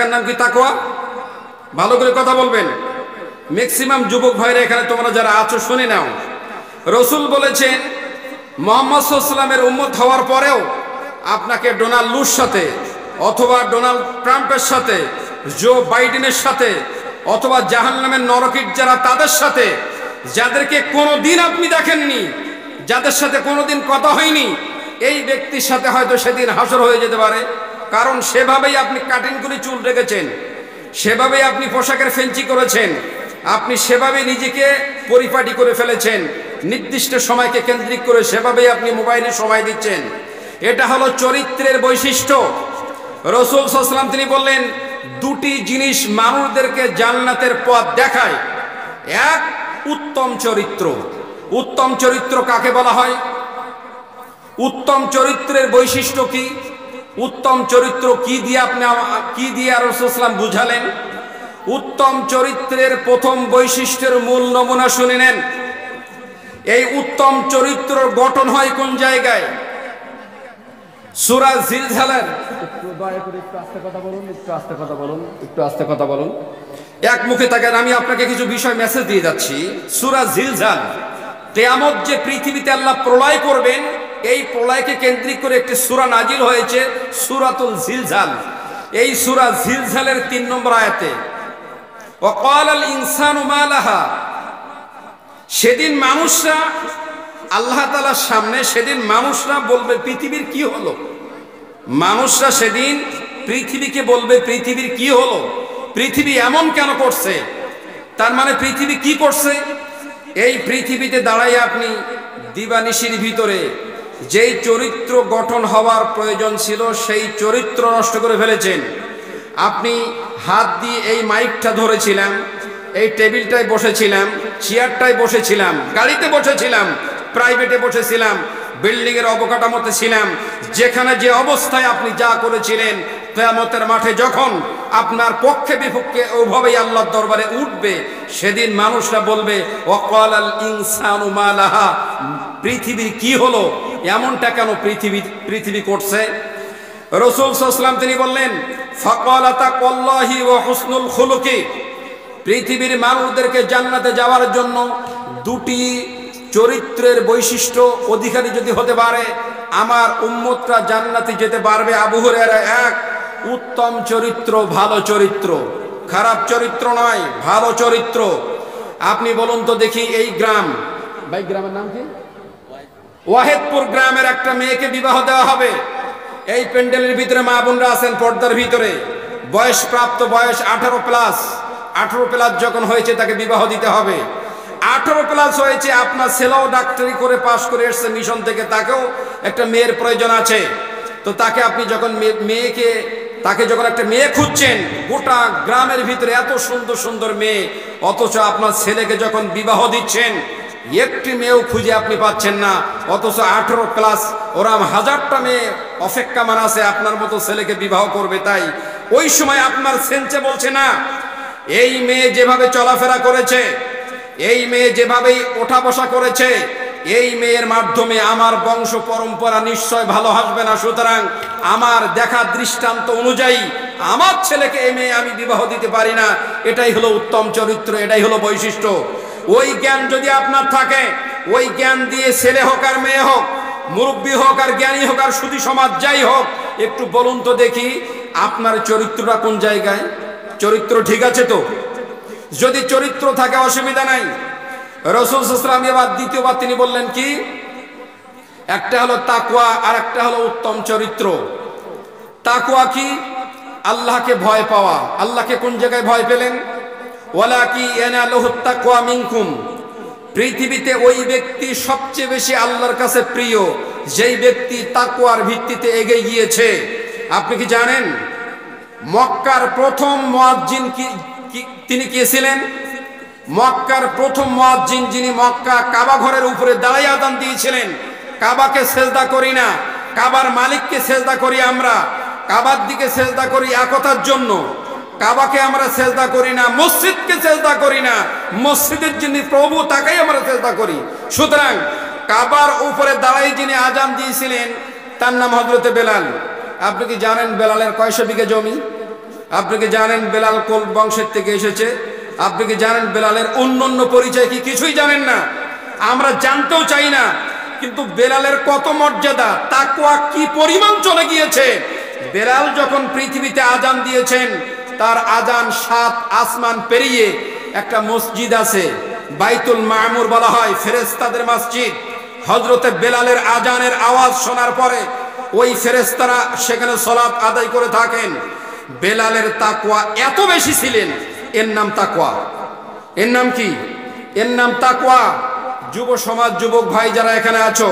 টাকার নাম কি তাকওয়া? ভালো করে কথা বলবেন। ম্যাক্সিমাম যুবক ভাইরা এখানে তোমরা যারা আছো শুনে নাও। রসুল বলেছেন মুহাম্মদ সাল্লাল্লাহু আলাইহি ওয়াসাল্লামের উম্মত হওয়ার পরেও আপনাকে ডোনাল্ড লুর সাথে অথবা ডোনাল্ড ট্রাম্পের সাথে, জো বাইডেনের সাথে, অথবা জাহান্নামের নরকিট যারা তাদের সাথে, যাদেরকে কোনোদিন আপনি দেখেননি, যাদের সাথে কোনোদিন কথা হয়নি, এই ব্যক্তির সাথে হয়তো সেদিন হাসর হয়ে যেতে পারে। কারণ সেভাবেই আপনি কাটিং করে চুল রেখেছেন, সেভাবেই আপনি পোশাকের ফেঞ্চি করেছেন, আপনি সেভাবে নিজেকে পরিপাটি করে ফেলেছেন, নির্দিষ্ট সময়কে কেন্দ্রিক করে সেভাবেই আপনি মোবাইলে সময় দিচ্ছেন। এটা হলো চরিত্রের বৈশিষ্ট্য। রাসূল সাল্লাল্লাহু আলাইহি ওয়াসাল্লাম তিনি বললেন দুটি জিনিস মানুষদেরকে জান্নাতের পথ দেখায়। এক, উত্তম চরিত্র। উত্তম চরিত্র কাকে বলা হয়? উত্তম চরিত্রের বৈশিষ্ট্য কি? উত্তম চরিত্র কি দিয়ে আপনি কি দিয়ে রাসূল সাল্লাল্লাহু আলাইহি ওয়াসাল্লাম বুঝালেন? উত্তম চরিত্রের প্রথম বৈশিষ্ট্যের মূল নমুনা শুনে নেন। এই উত্তম চরিত্র গঠন হয় কোন জায়গায়? সূরা জিলজালের, একটু দয়া করে একটু আস্তে কথা বলুন, একটু আস্তে কথা বলুন, একটু আস্তে কথা বলুন। এক মুখে থাকেন, আমি আপনাকে কিছু বিষয় মেসেজ দিয়ে যাচ্ছি। সূরা জিলজাল, কিয়ামত যে পৃথিবীতে আল্লাহ প্রলয় করবেন, এই প্রলয়কে কেন্দ্রিক করে একটি সূরা নাজিল হয়েছে, সূরাতুল জিলজাল। এই সূরা জিলজালের 3 নম্বর আয়াতে ওয়াকালাল ইনসানু মা লাহা, সেদিন মানুষরা আল্লাহ তাআলার সামনে, সেদিন মানুষরা বলবে পৃথিবীর কি হলো। মানুষরা সেদিন পৃথিবীকে বলবে পৃথিবীর কি হলো, পৃথিবী এমন কেন করছে। তার মানে পৃথিবী কি করছে? এই পৃথিবীতে দাঁড়াই আপনি দিবানিশির ভিতরে যেই চরিত্র গঠন হওয়ার প্রয়োজন ছিল সেই চরিত্র নষ্ট করে ফেলেছেন। আপনি হাত দিয়ে এই মাইকটা ধরেছিলাম, এই টেবিলটায় বসেছিলাম, চেয়ারটায় বসেছিলাম, গাড়িতে বসেছিলাম, প্রাইভেটে বসেছিলাম, বিল্ডিং এর অবকাঠামোতে ছিলাম, যেখানে যে অবস্থায় আপনি যা করেছিলেন, কিয়ামতের মাঠে যখন আপনার পক্ষে বিপক্ষে ওইভাবেই আল্লাহর দরবারে উঠবে, সেদিন মানুষরা বলবে ওয়াকালাল ইনসানু মা লাহা, পৃথিবীর কি হলো, এমনটা কেন পৃথিবী করছে। রাসূল সাল্লাল্লাহু আলাইহি ওয়াসাল্লাম তিনি বললেন ফাকালা তাকওয়াল্লাহি ওয়া হুসনুল খুলুকি, পৃথিবীর মানুষদেরকে জান্নাতে যাওয়ার জন্য দুটি চরিত্রের বৈশিষ্ট্য অধিকারী যদি হতে পারে, আমার উম্মতরা জান্নাতে যেতে পারবে। আবু হুরায়রা, এক, উত্তম চরিত্র, ভালো চরিত্র, খারাপ চরিত্র নয়, ভালো চরিত্র। আপনি বলুন তো দেখি, এই গ্রাম, ভাই গ্রামের নাম কি? ওয়াহেদপুর গ্রামের একটা মেয়েকে বিবাহ দেওয়া হবে। এই প্যান্ডেলের ভিতরে মা বোনরা আছেন পর্দার ভিতরে, বয়সপ্রাপ্ত, বয়স 18+। 18+ যখন হয়েছে তাকে বিবাহ দিতে হবে। 18+ হয়েছে, আপনার ছেলেও ডাক্তারি করে পাশ করে এসছে মিশন থেকে, তাকেও একটা মেয়ের প্রয়োজন আছে। তো তাকে আপনি যখন তাকে যখন একটা মেয়ে খুঁজছেন, গোটা গ্রামের ভিতরে এত সুন্দর সুন্দর মেয়ে, অথচ আপনার ছেলেকে যখন বিবাহ দিচ্ছেন একটি মেয়েও খুঁজে আপনি পাচ্ছেন না, অথচ 18+, ওরা 1000টা মেয়ে অপেক্ষামান আছে আপনার মতো ছেলেকে বিবাহ করবে। তাই ওই সময় আপনার সেন্সে বলছে না, এই মেয়ে যেভাবে চলাফেরা করেছে, এই মেয়ে যেভাবেই ওঠা বসা করেছে, এই মেয়ের মাধ্যমে আমার বংশ পরম্পরা নিশ্চয় ভালো আসবে না। সুতরাং আমার দেখা দৃষ্টান্ত অনুযায়ী আমার ছেলেকে এই মেয়ে আমি বিবাহ দিতে পারি না। এটাই হলো উত্তম চরিত্র, এটাই হলো বৈশিষ্ট্য। ওই জ্ঞান যদি আপনার থাকে, ওই জ্ঞান দিয়ে ছেলে হোক আর মেয়ে হোক, মুরব্বী হোক আর জ্ঞানী হোক আর সুধী সমাজ যাই হোক, একটু বলুন তো দেখি আপনার চরিত্রটা কোন জায়গায়? চরিত্র ঠিক আছে তো? যদি চরিত্র থাকে অসুবিধা নাই। রাসূল সাল্লাল্লাহু আলাইহি ওয়াসাল্লাম এবার দ্বিতীয়বার তিনি বললেন কি, একটা হলো তাকওয়া আর একটা হলো উত্তম চরিত্র। তাকওয়া কি? আল্লাহকে ভয় পাওয়া। আল্লাহকে কোন জায়গায় ভয় পেলেন? ওয়ালাকি ইয়ানালুহুত তাকওয়া মিনকুম, পৃথিবীতে ওই ব্যক্তি সবচেয়ে বেশি আল্লাহর কাছে প্রিয় যেই ব্যক্তি তাকওয়ার ভিত্তিতে এগিয়ে গিয়েছে। আপনি কি জানেন মক্কার প্রথম মুয়াজ্জিন তিনি কে ছিলেন? মক্কার প্রথম মুয়াজ্জিন যিনি মক্কা কাবা ঘরের উপরে দাঁড়িয়ে আযান দিয়েছিলেন, কাবাকে সেজদা করি না, কাবার মালিককে সেজদা করি আমরা, কাবার দিকে সেজদা করি একতার জন্য, কাবাকে আমরা সেজদা করি না, মসজিদকে সেজদা করি না, মসজিদের যিনি প্রভু তাকেই আমরা সেজদা করি। সুতরাং কাবার উপরে দাঁড়াই যিনি আযান দিয়েছিলেন তার নাম হযরতে বেলাল। আপনি কি জানেন বেলালের কয়শো বিঘা জমি? আপনি কি জানেন বেলাল কোন বংশের থেকে এসেছে? আপনি কি জানেন বেলালের অন্যান্য পরিচয় কি? কিছুই জানেন না, আমরা জানতেও চাই না। কিন্তু বেলালের কত মর্যাদা, তাকওয়া কি পরিমাণ চলে গিয়েছে। বেলাল যখন পৃথিবীতে আজান দিয়েছেন, তার আজান 7 আসমান পেরিয়ে একটা মসজিদ আছে, বাইতুল মামুর বলা হয়, ফেরেশতাদের মসজিদ। হযরতে বেলালের আজানের আওয়াজ শোনার পরে ওই ফেরেশতারা সেখানে সালাত আদায় করে থাকেন। বেলালের তাকওয়া এত বেশি ছিলেন, এর নাম তাকওয়া। এর নাম কি? এর নাম তাকওয়া। যুব সমাজ, যুবক ভাই যারা এখানে আছো,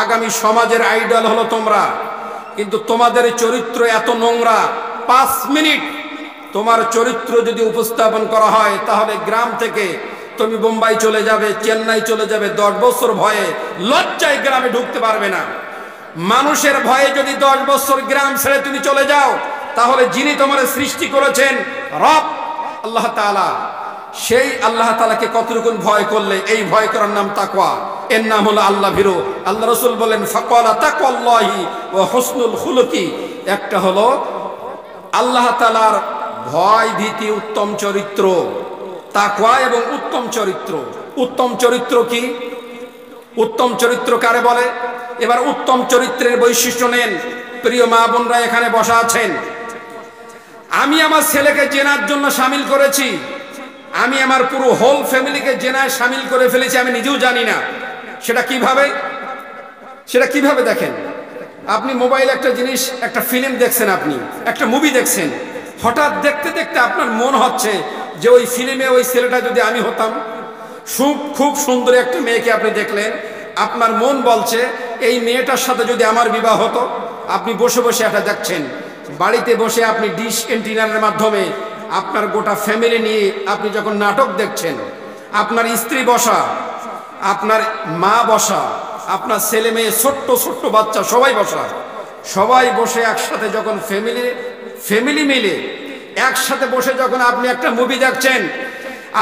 আগামী সমাজের আইডল হলো তোমরা, কিন্তু তোমাদের চরিত্র এত নোংরা। 5 মিনিট তোমার চরিত্র যদি উপস্থাপন করা হয়, তাহলে গ্রাম থেকে তুমি বোম্বাই চলে যাবে, চেন্নাই চলে যাবে, 10 বছর ভয়ে লজ্জায় গ্রামে ঢুকতে পারবে না। মানুষের ভয়ে যদি 10 বছর গ্রাম ছেড়ে তুমি চলে যাও, তাহলে যিনি তোমার সৃষ্টি করেছেন রব আল্লাহ তাআলা, সেই আল্লাহ তাআলাকে কতটুকুন ভয় করলে এই ভয় করার নাম তাকওয়া। এর নাম হলো আল্লাহ ভীরু। আল্লাহ রাসূল বলেন ফাকালা তাকওয়াল্লাহি ওয়া হুসনুল খুলুকি। একটা হলো আল্লাহ তাআলার ভয় ভীতি, উত্তম চরিত্র, তাকওয়া এবং উত্তম চরিত্র। উত্তম চরিত্র কি? উত্তম চরিত্র কারে বলে? এবার উত্তম চরিত্রের বৈশিষ্ট্য নেন। প্রিয় মা বোনরা এখানে বসা আছেন, আমি আমার ছেলেকে জেনার জন্য শামিল করেছি, আমি আমার পুরো হোল ফ্যামিলিকে জেনায় শামিল করে ফেলেছি, আমি নিজেও জানি না সেটা কিভাবে। সেটা কিভাবে দেখেন, আপনি মোবাইলে একটা জিনিস, একটা ফিল্ম দেখছেন, আপনি একটা মুভি দেখছেন, হঠাৎ দেখতে দেখতে আপনার মন হচ্ছে যে ওই ফিল্মে ওই ছেলেটা যদি আমি হতাম। খুব সুন্দর একটা মেয়েকে আপনি দেখলেন, আপনার মন বলছে এই মেয়েটার সাথে যদি আমার বিবাহ হতো। আপনি বসে বসে এটা দেখছেন, বাড়িতে বসে আপনি ডিশ এন্টিনারের মাধ্যমে আপনার গোটা ফ্যামিলি নিয়ে আপনি যখন নাটক দেখছেন, আপনার স্ত্রী বসা, আপনার মা বসা, আপনার ছেলে মেয়ে, ছোট্ট ছোট্ট বাচ্চা সবাই বসা, সবাই বসে একসাথে যখন ফ্যামিলি মিলে একসাথে বসে যখন আপনি একটা মুভি দেখছেন,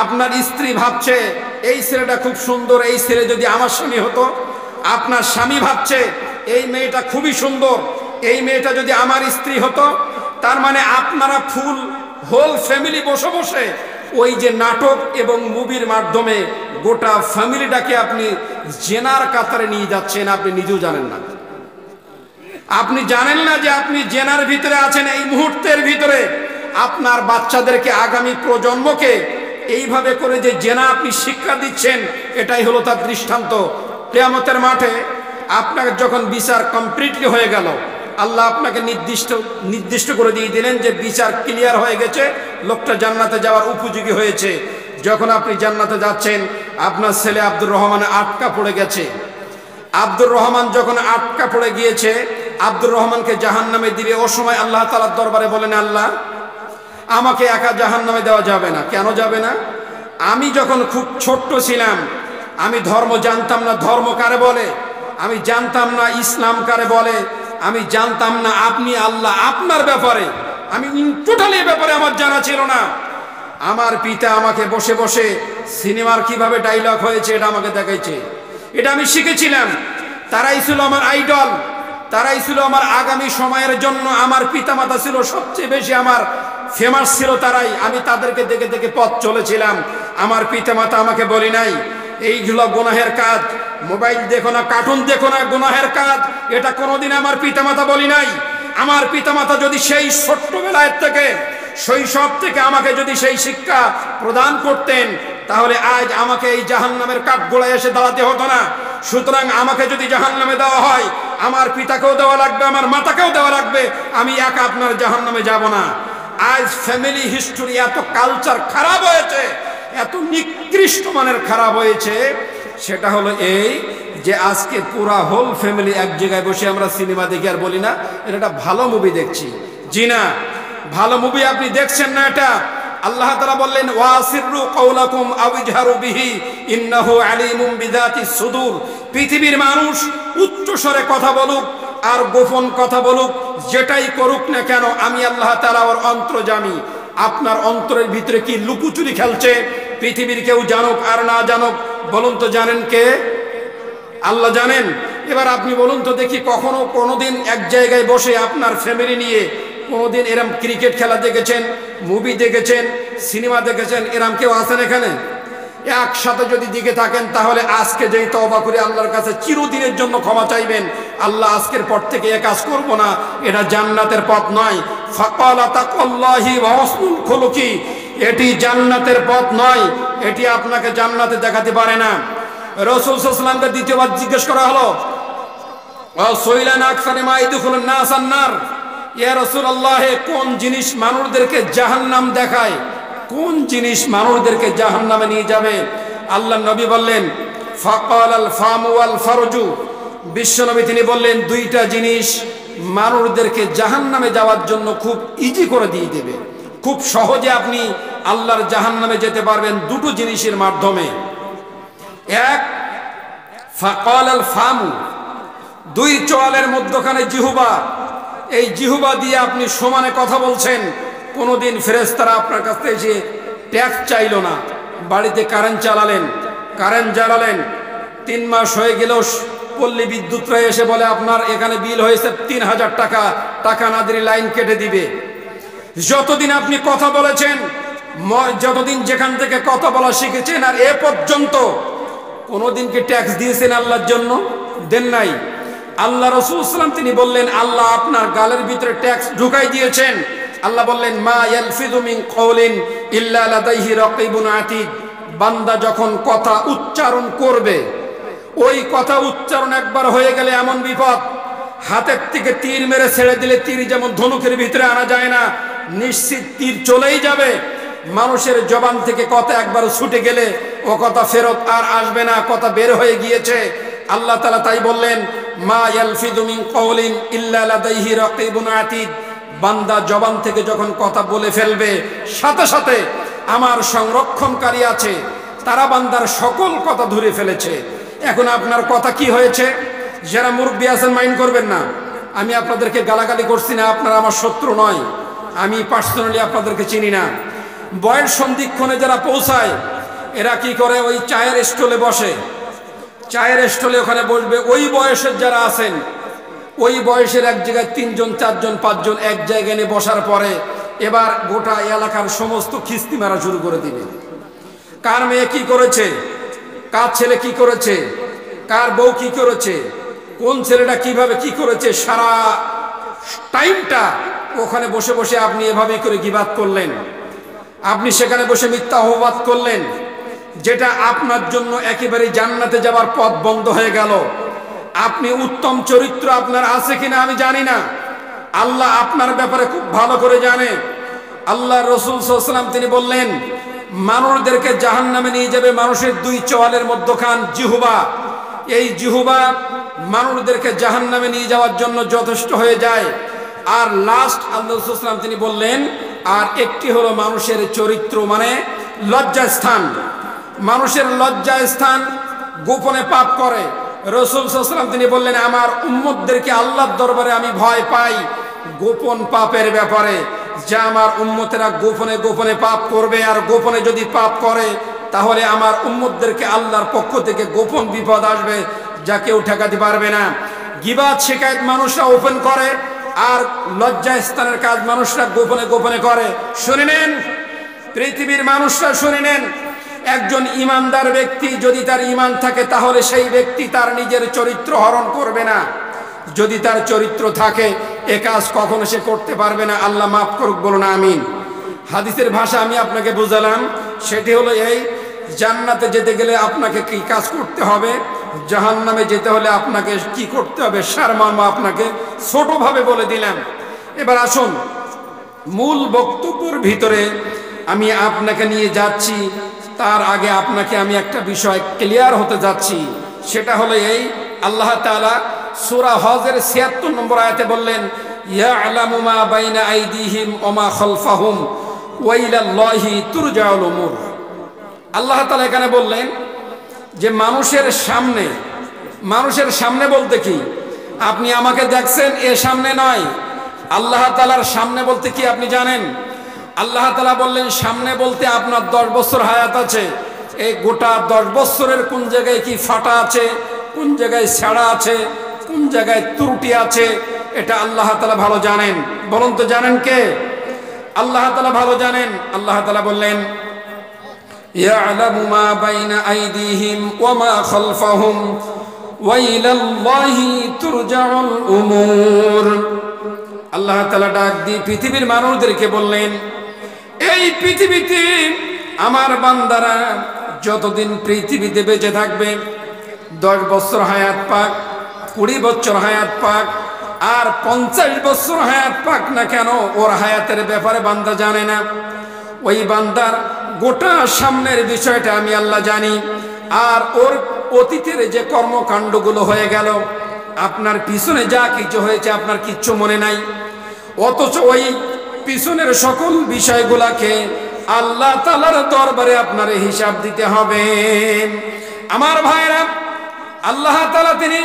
আপনার স্ত্রী ভাবছে এই ছেলেটা খুব সুন্দর, এই ছেলে যদি আমার স্বামী হতো। আপনার স্বামী ভাবছে এই মেয়েটা খুবই সুন্দর, এই মেয়েটা যদি আমার স্ত্রী হতো। তার মানে আপনারা ফুল হোল ফ্যামিলি বসে বসে ওই যে নাটক এবং মুভির মাধ্যমে গোটা ফ্যামিলিটাকে আপনি জেনার কাতারে নিয়ে যাচ্ছেন, আপনি নিজেও জানেন না। আপনি জানেন না যে আপনি জেনার ভিতরে আছেন। এই মুহূর্তের ভিতরে আপনার বাচ্চাদেরকে, আগামী প্রজন্মকে এইভাবে করে যে জেনা আপনি শিক্ষা দিচ্ছেন, এটাই হলো তার দৃষ্টান্ত। কিয়ামতের মাঠে আপনার যখন বিচার কমপ্লিটলি হয়ে গেল, আল্লাহ আপনাকে নির্দিষ্ট করে দিয়ে দিলেন যে বিচার ক্লিয়ার হয়ে গেছে, লোকটা জান্নাতে যাওয়ার উপযোগী হয়েছে। যখন আপনি জান্নাতে যাচ্ছেন, আপনার ছেলে আব্দুর রহমান আটকা পড়ে গেছে। আব্দুর রহমান যখন আটকা পড়ে গিয়েছে, আব্দুর রহমানকে জাহান্নামে দিবে। ও সময় আল্লাহ তাআলার দরবারে বলেন, আল্লাহ আমাকে একা জাহান্নামে দেওয়া যাবে না। কেন যাবে না? আমি যখন খুব ছোট্ট ছিলাম, আমি ধর্ম জানতাম না, ধর্ম কারে বলে আমি জানতাম না, ইসলাম কারে বলে আমি জানতাম না, আপনি আল্লাহ আপনার ব্যাপারে আমি টোটালি ব্যাপারে আমার জানা ছিল না। আমার পিতা আমাকে বসে বসে সিনেমার কিভাবে ডায়লগ হয়েছে এটা আমাকে দেখাইছে, এটা আমি শিখেছিলাম। তারাই ছিল আমার আইডল, তারাই ছিল আমার আগামী সময়ের জন্য। আমার পিতামাতা ছিল সবচেয়ে বেশি আমার ফেমাস ছিল তারাই। আমি তাদেরকে দেখে দেখে পথ চলেছিলাম। আমার পিতামাতা আমাকে বলি নাই এইগুলো গুনাহের কাজ, মোবাইল দেখো না, কার্টুন দেখো না, গুনাহের কাজ, এটা কোনোদিন আমার পিতামাতা বলি নাই। আমার পিতামাতা যদি সেই ছোট্টবেলায় থেকে, শৈশব থেকে আমাকে যদি সেই শিক্ষা প্রদান করতেন, তাহলে আজ আমাকে এই জাহান্নামের কাঠগোড়ায় এসে দাঁড়াতে হতো না। সুতরাং আমাকে যদি জাহান্নামে দেওয়া হয়, আমার পিতাকেও দেওয়া লাগবে, আমার মাতাকেও দেওয়া লাগবে, আমি একা আপনার জাহান্নামে যাব না। আজ ফ্যামিলি হিস্টোরি এত কালচার খারাপ হয়েছে, এত নিকৃষ্ট মানের খারাপ হয়েছে, সেটা হলো এই যে আজকে পুরা হোল ফ্যামিলি এক জায়গায় বসে আমরা সিনেমা দেখি আর বলি না এটা একটা ভালো মুভি দেখছি। জি না, ভালো মুভি আপনি দেখছেন না। এটা আল্লাহ তাআলা বললেন ওয়াসিররু কাওলাকুম আও ইজহারু বিহি ইন্নাহু আলিমুম বিযাতিস সুদূর। পৃথিবীর মানুষ উচ্চ স্বরে কথা বলুক আর গোপন কথা বলুক, যেটাই করুক না কেন, আমি আল্লাহ তাআলা ওর অন্তর্যামী। আপনার অন্তরের ভিতরে কি লুকোচুরি খেলছে, পৃথিবীর কেউ জানুক আর না জানুক, বলুন তো জানেন কে? আল্লাহ জানেন। এবার আপনি বলুন তো দেখি, কখনো কোনোদিন এক জায়গায় বসে আপনার ফ্যামিলি নিয়ে কোনোদিন এরম ক্রিকেট খেলা দেখেছেন, মুভি দেখেছেন, সিনেমা দেখেছেন? এরম কেউ আছেন এখানে? একসাথে যদি দিকে থাকেন তাহলে আজকে যেই তওবা করে আল্লাহর কাছে চিরদিনের জন্য ক্ষমা চাইবেন, আল্লাহ আজকের পর থেকে এ কাজ করব না, এটা জান্নাতের পথ নয়। ফাকালা তাকাল্লাহি ওয়া হুসনুল খুলুকি, এটি জান্নাতের পথ নয়, এটি আপনাকে জান্নাতে দেখাতে পারে না। রাসূল সাল্লাল্লাহু আলাইহি ওয়াসাল্লামকে দ্বিতীয়বার জিজ্ঞেস করা হলো, ওয়া সুইলান আকসারি মা ইয়াদখুলুন নাস আন-নার, ইয়া রাসূলুল্লাহ, কোন জিনিস মানুষদেরকে জাহান্নাম দেখায়, কোন জিনিস মানুষদেরকে জাহান্নামে নিয়ে যাবে? আল্লাহর নবী বললেন ফাকাল আল ফামু ওয়াল ফারজু, বিশ্বনবী তিনি বললেন দুইটা জিনিস মানুষদেরকে জাহান্নামে যাওয়ার জন্য খুব ইজি করে দিয়ে দেবে, খুব সহজে আপনি আল্লাহর জাহান্নামে যেতে পারবেন দুটো জিনিসের মাধ্যমে। এক, ফাকাল আল ফামু, দুই চোয়ালের মধ্যখানে জিহ্বা, এই জিহ্বা দিয়ে আপনি সমানে কথা বলছেন, কোনোদিন ফেরেশতারা আপনার কাছ থেকে এসে ট্যাক্স চাইলো না। বাড়িতে কারেন্ট জ্বালালেন, 3 মাস হয়ে গেল পল্লী বিদ্যুৎরা এসে বলে আপনার এখানে বিল হয়েছে 3000 টাকা, টাকা না দিলে লাইন কেটে দিবে। যতদিন আপনি কথা বলেছেন, যতদিন যেখান থেকে কথা বলা শিখেছেন, আর এ পর্যন্ত কোনোদিন কি ট্যাক্স দিয়েছেন আল্লাহর জন্য? দেন নাই। আল্লাহ রাসূল সাল্লাল্লাহু আলাইহি ওয়াসাল্লাম তিনি বললেন আল্লাহ আপনার গালের ভিতরে ট্যাক্স ঢুকাই দিয়েছেন। আল্লাহ বললেন মা ইয়ালফিযু মিন কাওলিন ইল্লা লাদাইহি রাকিবুন আতীদ, বান্দা যখন কথা উচ্চারণ করবে, ওই কথা উচ্চারণ একবার হয়ে গেলে এমন বিপদ, হাতের থেকে তীর মেরে ছেড়ে দিলে তীর যেমন ধনুকের ভিতরে আনা যায় না, নিশ্চিত তীর চলেই যাবে। মানুষের জবান থেকে কথা একবার ছুটে গেলে ও কথা ফেরত আর আসবে না, কথা বের হয়ে গিয়েছে। আল্লাহ তাআলা তাই বললেন মা ইয়ালফিযু মিন কাওলিন ইল্লা লাদাইহি রাকিবুন আতীদ, বান্দা জবান থেকে যখন কথা বলে ফেলবে, সাথে সাথে আমার সংরক্ষণকারী আছে, তারা বান্দার সকল কথা ধরে ফেলেছে। এখন আপনার কথা কি হয়েছে? যারা মুরব্বী আছেন মাইন্ড করবেন না, আমি আপনাদেরকে গালাগালি করছি না, আপনারা আমার শত্রু নয়, আমি পার্সোনালি আপনাদেরকে চিনি না। বয়স সন্ধিক্ষণে যারা পৌঁছায়, এরা কি করে? ওই চায়ের স্টলে বসে, চায়ের স্টলে ওখানে বসবে, ওই বয়সের যারা আছেন, ওই বয়সের এক জায়গায় 3 জন 4 জন 5 জন এক জায়গায় নিয়ে বসার পরে এবার গোটা এলাকার সমস্ত খিস্তি মারা শুরু করে দিবে। কার মেয়ে কি করেছে, কার ছেলে কি করেছে, কার বউ কি করেছে, কোন ছেলেটা কিভাবে কি করেছে, সারা টাইমটা ওখানে বসে বসে আপনি এভাবে করে গীবাত করলেন, আপনি সেখানে বসে মিথ্যা অপবাদ করলেন, যেটা আপনার জন্য একেবারে জান্নাতে যাওয়ার পথ বন্ধ হয়ে গেল। আপনি উত্তম চরিত্র আপনার আছে কিনা আমি জানি না, আল্লাহ আপনার ব্যাপারে খুব ভালো করে জানে। আল্লাহ রাসূল সাল্লাল্লাহু আলাইহি ওয়াসাল্লাম তিনি বললেন মানুষদেরকে জাহান্নামে নিয়ে যাবে মানুষের 2 চোয়ালের মধ্যখান জিহ্বা, এই জিহ্বা মানুষদেরকে জাহান্নামে নিয়ে যাওয়ার জন্য যথেষ্ট হয়ে যায়। আর লাস্ট আল্লাহ রাসূল সাল্লাল্লাহু আলাইহি ওয়াসাল্লাম তিনি বললেন আর একটি হলো মানুষের চরিত্র, মানে লজ্জাস্থান। মানুষের লজ্জাস্থান গোপনে পাপ করে। রাসূল সাল্লাল্লাহু আলাইহি ওয়াসাল্লাম তিনি বললেন আমার উম্মতদেরকে আল্লাহর দরবারে আমি ভয় পাই গোপন পাপের ব্যাপারে, যা আমার উম্মতেরা গোপনে গোপনে পাপ করবে, আর গোপনে যদি পাপ করে তাহলে আমার উম্মতদেরকে আল্লাহর পক্ষ থেকে গোপন বিপদ আসবে যা কেউ ঠেকাতে পারবে না। গীবাত শিকায়েত মানুষরা ওপেন করে, আর লজ্জাস্থানের কাজ মানুষরা গোপনে গোপনে করে। শুনে নেন পৃথিবীর মানুষরা, শুনে নেন, একজন ইমানদার ব্যক্তি যদি তার ঈমান থাকে তাহলে সেই ব্যক্তি তার নিজের চরিত্র হরণ করবে না। যদি তার চরিত্র থাকে এ কাজ কখনো সে করতে পারবে না। আল্লাহ মাফ করুক, বলুন আমিন। হাদিসের ভাষা আমি আপনাকে বুঝালাম, সেটি হলো এই, জান্নাতে যেতে গেলে আপনাকে কি কাজ করতে হবে, জাহান্নামে যেতে হলে আপনাকে কি করতে হবে, সারমর্ম আপনাকে ছোটভাবে বলে দিলাম। এবার আসুন মূল বক্তব্যের ভিতরে আমি আপনাকে নিয়ে যাচ্ছি। তার আগে আপনাকে আমি একটা বিষয় ক্লিয়ার হতে যাচ্ছি, সেটা হলো এই, আল্লাহ তাআলা সূরা হজের ৭৬ নম্বর আয়াতে বললেন ইয়ালামু মা বাইনা আইদিহিম ওয়া মা খালফাহুম ওয়া ইলাল্লাহি তুরজাউল উমুর। আল্লাহ তাআলা এখানে বললেন যে মানুষের সামনে বলতে কি, আপনি আমাকে দেখছেন এ সামনে নয়, আল্লাহ তাআলার সামনে বলতে কি আপনি জানেন? আল্লাহ তাআলা বললেন সামনে বলতে আপনার 10 বছর হায়াত আছে, এই গোটা 10 বছরের কোন জায়গায় কি ফাটা আছে, কোন জায়গায় ছেঁড়া আছে, কোন জায়গায় ত্রুটি আছে, এটা আল্লাহ তাআলা ভালো জানেন। বলুন তো জানেন কে? আল্লাহ তাআলা ভালো জানেন। আল্লাহ তাআলা বললেন ইয়ালামু মা বাইনা আইদিহিম ওয়া মা খালফাহুম ওয়া ইলাল্লাহি তুরজাউল উমুর। আল্লাহ তাআলা ডাক দিয়ে পৃথিবীর মানুষদেরকে বললেন, এই পৃথিবীতে আমার বান্দারা যতদিন পৃথিবীতে বেঁচে থাকবে, 10 বছর হায়াত পাক, 20 বছর হায়াত পাক, আর 50 বছর হায়াত পাক না কেন, ওর হায়াতের ব্যাপারে বান্দা জানে না। ওই বান্দার গোটা সামনের বিষয়টা আমি আল্লাহ জানি। আর ওর অতীতের যে কর্মকাণ্ডগুলো হয়ে গেল, আপনার পিছনে যা কিছু হয়েছে আপনার কিচ্ছু মনে নাই, অথচ ওই পিছনের সকল বিষয়গুলাকে আল্লাহ তাআলার দরবারে আপনার হিসাব দিতে হবে। আমার ভাইরা, আল্লাহ তাআলা তিনি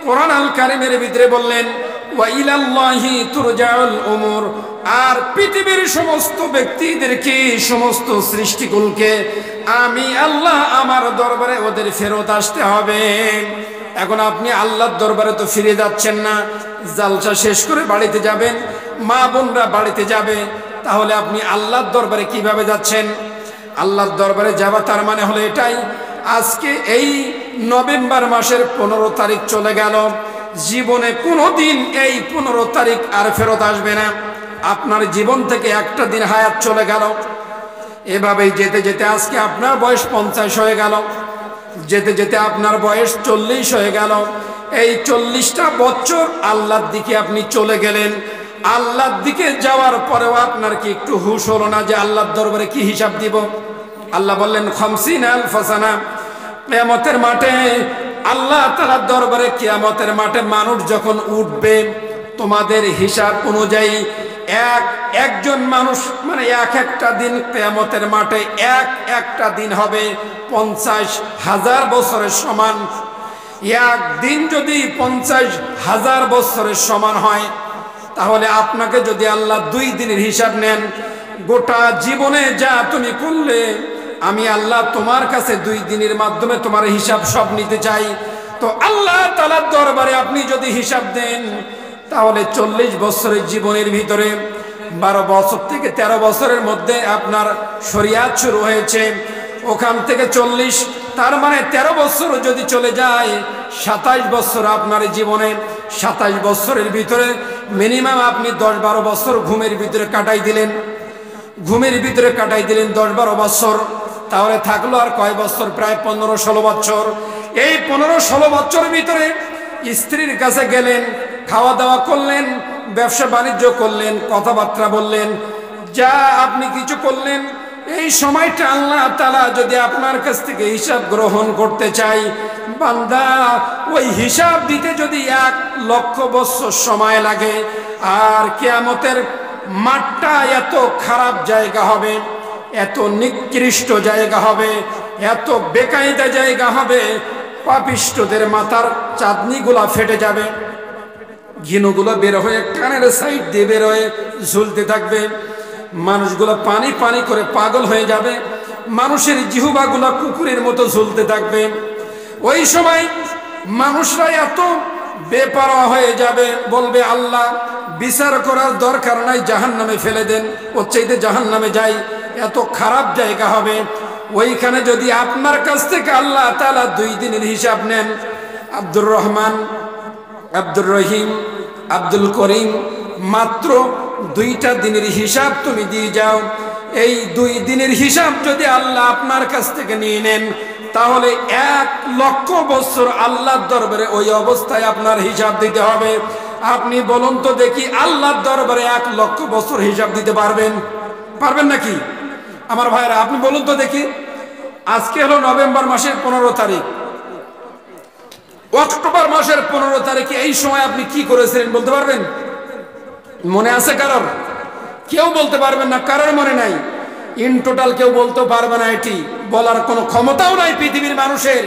কোরআন আল কারীমের ভিতরে বললেন ওয়া ইলাল্লাহি তুরজাউল উমুর। আর পৃথিবীর সমস্ত ব্যক্তিদেরকে, সমস্ত সৃষ্টিকুলকে আমি আল্লাহ আমার দরবারে ওদের ফেরত আসতে হবে। এখন আপনি আল্লাহর দরবারে তো ফিরে যাচ্ছেন না, জালসা শেষ করে বাড়িতে যাবেন, মা বোনরা বাড়িতে যাবে, তাহলে আপনি আল্লাহর দরবারে কিভাবে যাচ্ছেন? আল্লাহর দরবারে যাওয়া তার মানে হলো এটাই, আজকে এই নভেম্বর মাসের 15 তারিখ চলে গেল, জীবনে কোনোদিন এই 15 তারিখ আর ফেরত আসবে না। আপনার জীবন থেকে একটা দিন হায়াত চলে গেল। এভাবেই যেতে যেতে আজকে আপনার বয়স 50 হয়ে গেল, যেতে যেতে আপনার বয়স 40 হয়ে গেল। এই 40টা বছর আল্লাহর দিকে আপনি চলে গেলেন। আল্লাহর দিকে যাওয়ার পরেও আপনার কি একটু হুঁশ হলো না যে আল্লাহর দরবারে কি হিসাব দিব? আল্লাহ বললেন 50 আলফ সানা। কিয়ামতের মাঠে আল্লাহ তাআলার দরবারে, কিয়ামতের মাঠে মানুষ যখন উঠবে, তোমাদের হিসাব অনুযায়ী একজন মানুষ মানে একটা দিন কিয়ামতের মাঠে একটা দিন হবে 50,000 বছরের সমান। একদিন যদি 50,000 বছরের সমান হয়, তাহলে আপনাকে যদি আল্লাহ 2 দিনের হিসাব নেন, গোটা জীবনে যা তুমি করলে, আমি আল্লাহ তোমার কাছে 2 দিনের মাধ্যমে তোমার হিসাব সব নিতে চাই। তো আল্লাহ তাআলার দরবারে আপনি যদি হিসাব দেন, তাহলে 40 বছরের জীবনের ভিতরে 12 বছর থেকে 13 বছরের মধ্যে আপনার শরিয়াত শুরু হয়েছে, ওখান থেকে 40, তার মানে 13 বছর যদি চলে যায়, 27 বছর আপনার জীবনে। 27 বছরের ভিতরে মিনিমাম আপনি 10-12 বছর ঘুমের ভিতরে কাটাই দিলেন, 10-12 বছর। তাহলে থাকলো আর কয় বছর? প্রায় 15-16 বছর। এই 15-16 বছরের ভিতরে স্ত্রীর কাছে গেলেন, খাওয়া দাওয়া করলেন, ব্যবসা বাণিজ্য করলেন, কথাবার্তা বললেন, যা আপনি কিছু করলেন, এই সময়টা আল্লাহ তাআলা যদি আপনার কাছ থেকে হিসাব গ্রহণ করতে চাই, বান্দা ওই হিসাব দিতে যদি 1 লক্ষ বছর সময় লাগে, আর কিয়ামতের মাঠটা এত খারাপ জায়গা হবে, এত নিকৃষ্ট জায়গা হবে, এত বেকায়দা জায়গা হবে, পাপিষ্ঠদের মাথার চাঁদনিগুলা ফেটে যাবে, ঘিনুগুলো বের হয়ে কানের সাইড দিয়ে বের হয়ে ঝুলতে থাকবে, মানুষগুলো পানি পানি করে পাগল হয়ে যাবে, মানুষের জিহ্বাগুলো কুকুরের মতো ঝুলতে থাকবে। ওই সময় মানুষরা এত বেপরোয়া হয়ে যাবে, বলবে আল্লাহ বিচার করার দরকার নাই, জাহান্নামে ফেলে দেন, ওর চাইতে জাহান্নামে যাই, এত খারাপ জায়গা হবে। ওইখানে যদি আপনার কাছ থেকে আল্লাহ তাআলা 2 দিনের হিসাব নেন, আব্দুর রহমান, আব্দুর রহিম, আব্দুল করিম, মাত্র 2টা দিনের হিসাব তুমি দিয়ে যাও। এই 2 দিনের হিসাব যদি আল্লাহ আপনার কাছ থেকে নিয়ে নেন, তাহলে 1 লক্ষ বছর আল্লাহর দরবারে ওই অবস্থায় আপনার হিসাব দিতে হবে। আপনি বলুন তো দেখি, আল্লাহর দরবারে 1 লক্ষ বছর হিসাব দিতে পারবেন নাকি? আমার ভাইরা, আপনি বলুন তো দেখি, আজকে হলো নভেম্বর মাসের 15 তারিখ, অক্টোবর মাসের 15 তারিখে এই সময় আপনি কি করেছিলেন বলতে পারবেন? মনে আছে কারোর? কেউ বলতে পারবেন না, কারোর মনে নাই। ইন টোটাল কেউ বলতে পারবে না, এটি বলার কোনো ক্ষমতাও নাই পৃথিবীর মানুষের।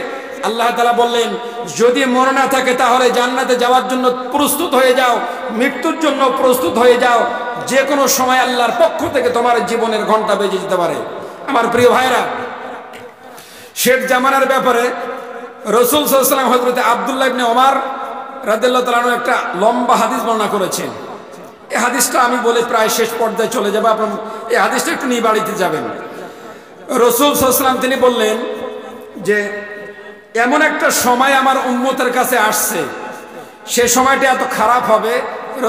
আল্লাহ তাআলা বললেন, যদি মনে না থাকে তাহলে জান্নাতে যাওয়ার জন্য প্রস্তুত হয়ে যাও, মৃত্যুর জন্য প্রস্তুত হয়ে যাও, যে কোনো সময় আল্লাহর পক্ষ থেকে তোমার জীবনের ঘন্টা বেজে যেতে পারে। আমার প্রিয় ভাইরা, শেষ জামানার ব্যাপারে রাসূল সাল্লাল্লাহু আলাইহি ওয়াসাল্লাম হযরত আব্দুল্লাহ ইবনে ওমর রাদিয়াল্লাহু তাআলা আনহু একটা লম্বা হাদিস বর্ণনা করেছেন। এই হাদিসটা আমি বলে প্রায় শেষ পর্যায়ে চলে যাব, আপনার এই হাদিসটা একটু নিয়ে বাড়িতে যাবেন। রাসূল সাল্লাল্লাহু আলাইহি ওয়াসাল্লাম তিনি বললেন যে এমন একটা সময় আমার উম্মতের কাছে আসছে, সে সময়টা এত খারাপ হবে।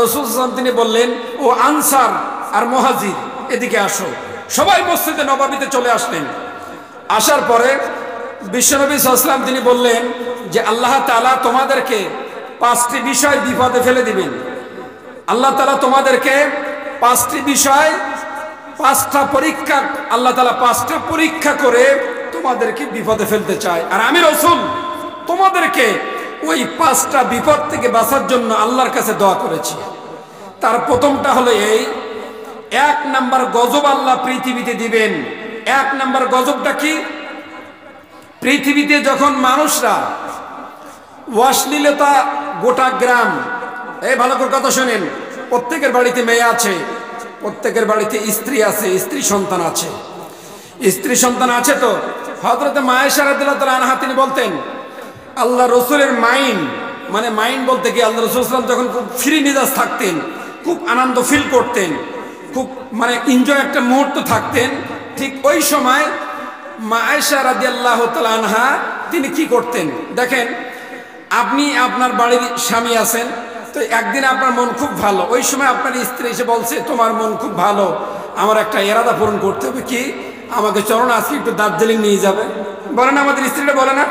রাসূল সাল্লাল্লাহু আলাইহি ওয়াসাল্লাম তিনি বললেন, ও আনসার আর মুহাজির এদিকে আসো। সবাই মসজিদে নববীতে চলে আসলেন। আসার পরে বিশ্বনবী সাল্লাল্লাহু আলাইহি ওয়াসাল্লাম তিনি বললেন যে আল্লাহ তাআলা তোমাদেরকে 5টি বিষয় বিপদে ফেলে দিবেন। আল্লাহ তাআলা তোমাদেরকে 5টি বিষয়, 5টা পরীক্ষা, আল্লাহ তাআলা 5টা পরীক্ষা করে তোমাদেরকে বিপদে ফেলতে চায়। আর আমি রাসূল তোমাদেরকে ওই 5টা বিপদ থেকে বাঁচার জন্য আল্লাহর কাছে দোয়া করেছি। তার প্রথমটা হলো এই, 1 নাম্বার গজব আল্লাহ পৃথিবীতে দিবেন। 1 নাম্বার গজবটা কি? পৃথিবীতে যখন মানুষরা অশ্লীলতা, গোটা গ্রাম, এই ভালো করে কথা শোনেন, প্রত্যেকের বাড়িতে মেয়ে আছে, প্রত্যেকের বাড়িতে স্ত্রী আছে, স্ত্রী সন্তান আছে, স্ত্রী সন্তান আছে। তো হযরত মা আয়েশা রাদিয়াল্লাহু তাআলা আনহা তিনি বলতেন, আল্লাহ রসুলের মাইন্ড, মানে মাইন্ড বলতে কি, আল্লাহ রসুল সাল্লাল্লাহু আলাইহি ওয়াসাল্লাম যখন খুব ফ্রি মেজাজ থাকতেন, খুব আনন্দ ফিল করতেন, খুব মানে এনজয় একটা মুহূর্ত থাকতেন, ঠিক ওই সময় মা আয়েশা রাদিয়াল্লাহু তাআলা আনহা তিনি কি করতেন দেখেন। আপনি আপনার বাড়ির স্বামী আছেন, তো একদিন আপনার মন খুব ভালো, ওই সময় আপনার স্ত্রী এসে বলছে তোমার মন খুব ভালো, আমার একটা ইরাদা পূরণ করতে হবে, কি আমাকে চলো না আজকে একটু দার্জিলিং নিয়ে যাবে, বলে না আমাদের স্ত্রীরা বলে না,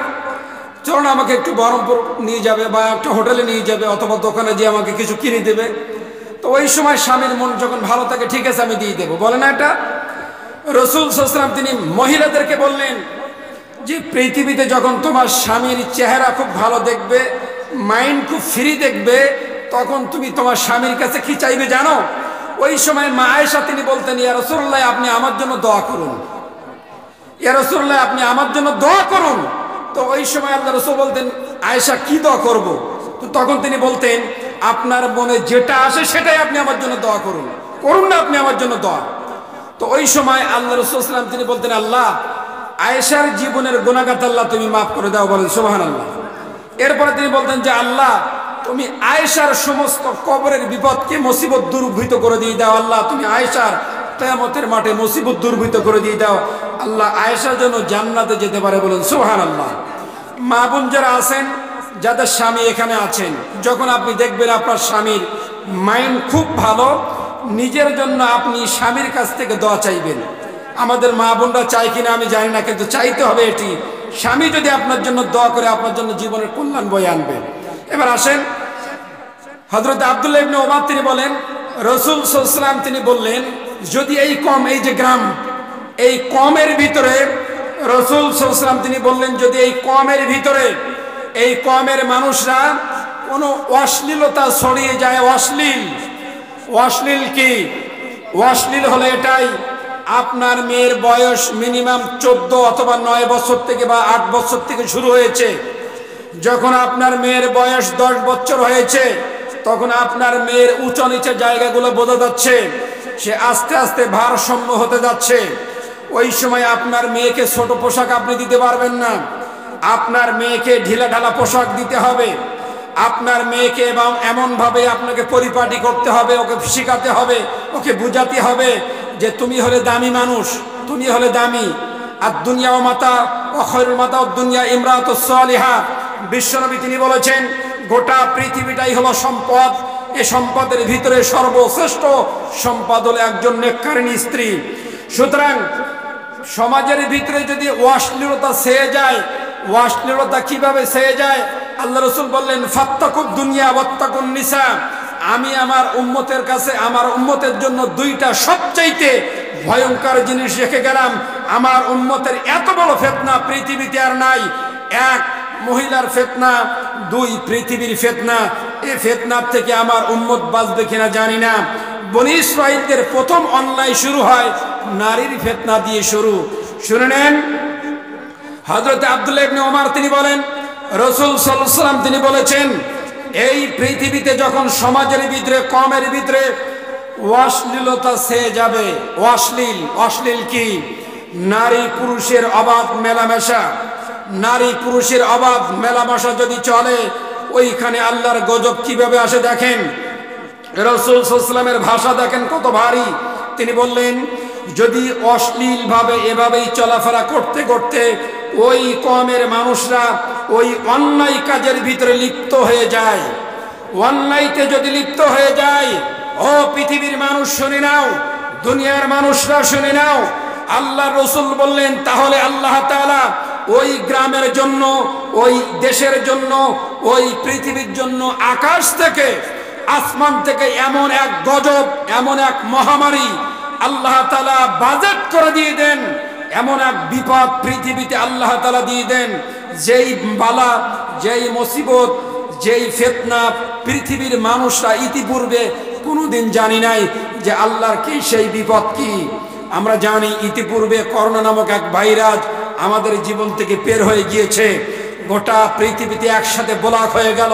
চলো না আমাকে একটু বহরমপুর নিয়ে যাবে বা একটা হোটেলে নিয়ে যাবে অথবা দোকানে গিয়ে আমাকে কিছু কিনে দেবে। তো ওই সময় স্বামীর মন যখন ভালো থাকে, ঠিক আছে আমি দিয়ে দেবো, বলে না এটা। রাসূল সাল্লাল্লাহু আলাইহি ওয়াসাল্লাম তিনি মহিলাদেরকে বললেন যে পৃথিবীতে যখন তোমার স্বামীর চেহারা খুব ভালো দেখবে, মাইন্ড খুব ফ্রি দেখবে, তখন তুমি তোমার স্বামীর কাছে কি চাইবে জানো? ওই সময় মা আয়েশা তিনি বলতেন, ইয়া রাসূলুল্লাহ আপনি আমার জন্য দোয়া করুন, ইয়া রাসূলুল্লাহ আপনি আমার জন্য দোয়া করুন। তো ওই সময় আল্লাহ রাসূল বলতেন, আয়েশা কি দোয়া করব? তো তখন তিনি বলতেন, আপনার মনে যেটা আসে সেটাই আপনি আমার জন্য দোয়া করুন, করুন না আপনি আমার জন্য দোয়া। তো ওই সময় আল্লাহ রাসূল সাল্লাল্লাহু আলাইহি ওয়াসাল্লাম তিনি বলতেন, আল্লাহ আয়েশার জীবনের গুনাহগার আল্লাহ তুমি মাফ করে দাও, বলেন সুবহানাল্লাহ। এরপরে তিনি বলতেন যে আল্লাহ তুমি আয়েশার সমস্ত কবরের বিপদকে মুসিবত দূরীভূত করে দিয়ে দাও, আল্লাহ তুমি আয়েশার কিয়ামতের মাঠে মুসিবত দূরীভূত করে দিয়ে দাও, আল্লাহ আয়েশার জন্য জান্নাতে যেতে পারে, বলেন সুবহানাল্লাহ। মা বোন যারা আছেন, যাদের স্বামী এখানে আছেন, যখন আপনি দেখবেন আপনার স্বামীর মাইন্ড খুব ভালো, নিজের জন্য আপনি স্বামীর কাছ থেকে দোয়া চাইবেন। আমাদের মা বোনরা চাই কিনা আমি জানি না, কিন্তু চাইতে হবে এটি। স্বামী যদি আপনার জন্য দোয়া করে, আপনার জন্য জীবনের কল্যাণ বয়ে আনবে। এবার আসেন, হযরত আব্দুল্লাহ ইবনে ওমর তিনি বলেন, রাসূল সাল্লাল্লাহু আলাইহি ওয়াসাল্লাম তিনি বললেন, যদি এই কম, এই যে গ্রাম, এই কমের ভিতরে রাসূল সাল্লাল্লাহু আলাইহি ওয়াসাল্লাম তিনি বললেন, যদি এই কমের ভিতরে, এই কমের মানুষরা কোনো অশ্লীলতা ছড়িয়ে যায়, অশ্লীল কি? অশ্লীল হলে এটাই, আপনার মেয়ের বয়স মিনিমাম 14 অথবা 9 বছর থেকে বা 8 বছর থেকে শুরু হয়েছে। যখন আপনার মেয়ের বয়স 10 বছর হয়েছে, তখন আপনার মেয়ের উঁচু নিচে জায়গাগুলো বোঝা যাচ্ছে, সে আস্তে আস্তে ভারসাম্য হতে যাচ্ছে। ওই সময় আপনার মেয়েকে ছোট পোশাক আপনি দিতে পারবেন না, আপনার মেয়েকে ঢিলাঢালা পোশাক দিতে হবে। আপনার মেয়েকে এবং এমনভাবে আপনাকে পরিপাটি করতে হবে, ওকে শেখাতে হবে, ওকে বুঝাতে হবে যে তুমি হলে দামি মানুষ, তুমি হলে দামি। আর দুনিয়া ও মাতা ও খৈরুল মাতা ও দুনিয়া ইমরাতুস সালিহা, বিশ্বনবী তিনি বলেছেন গোটা পৃথিবীটাই হলো সম্পদ, এই সম্পদের ভিতরে সর্বশ্রেষ্ঠ সম্পদ হলো একজন নেককারিনী স্ত্রী। সুতরাং সমাজের ভিতরে যদি অশ্লীলতা ছেয়ে যায়, অশ্লীলতা কিভাবে ছেয়ে যায়? আল্লাহ রাসূল বললেন, ফাত্তাকুদ দুনিয়া ওয়াত্তাকুন নিসা, আমি আমার উম্মতের কাছে, আমার উম্মতের জন্য 2টা সবচাইতে ভয়ঙ্কর জিনিস রেখে গেলাম। আমার উম্মতের এত বড় ফিতনা পৃথিবীতে আর নাই। 1 মহিলার ফিতনা, 2 পৃথিবীর ফিতনা। এই ফিতনার থেকে আমার উম্মত বাঁচবে কিনা জানি না। বনী ইসরাঈলদের প্রথম অন্যায় শুরু হয় নারীর ফিতনা দিয়ে শুরু। শুনে নেন, হযরত আব্দুল্লাহ ইবনে ওমর তিনি বলেন, রাসূল সাল্লাল্লাহু আলাইহি ওয়াসাল্লাম তিনি বলেছেন, এই পৃথিবীতে যখন সমাজের ভিতরে, কমের ভিতরে অশ্লীলতা ছেয়ে যাবে, অশ্লীল কি? নারী পুরুষের অবাধ মেলামেশা, নারী পুরুষের অবাধ মেলামেশা যদি চলে, ওইখানে আল্লাহর গজব কিভাবে আসে দেখেন। রাসূল সাল্লাল্লাহু আলাইহি ওয়াসাল্লামের ভাষা দেখেন কত ভারী। তিনি বললেন, যদি অশ্লীলভাবে এভাবেই চলাফেরা করতে করতে ওই কওমের মানুষরা ওই অন্যায় কাজের ভিতরে লিপ্ত হয়ে যায়, অন্যায়তে যদি লিপ্ত হয়ে যায়, ও পৃথিবীর মানুষ শুনে নাও, দুনিয়ার মানুষরা শুনে নাও, আল্লাহ রসুল বললেন, তাহলে আল্লাহ তাআলা ওই গ্রামের জন্য, ওই দেশের জন্য, ওই পৃথিবীর জন্য আকাশ থেকে, আসমান থেকে এমন এক গজব, এমন এক মহামারী আল্লাহ তাআলা বাজেট করে দিয়ে দেন, এমন এক বিপদ পৃথিবীতে আল্লাহ তাআলা দিয়ে দেন, যেই বালা, যেই মুসিবত, যেই ফিতনা পৃথিবীর মানুষরা ইতিপূর্বে কোনোদিন জানি নাই যে আল্লাহর কি সেই বিপদ কি। আমরা জানি ইতিপূর্বে করোনা নামক এক ভাইরাস আমাদের জীবন থেকে বের হয়ে গিয়েছে, গোটা পৃথিবীতে একসাথে ব্লক হয়ে গেল,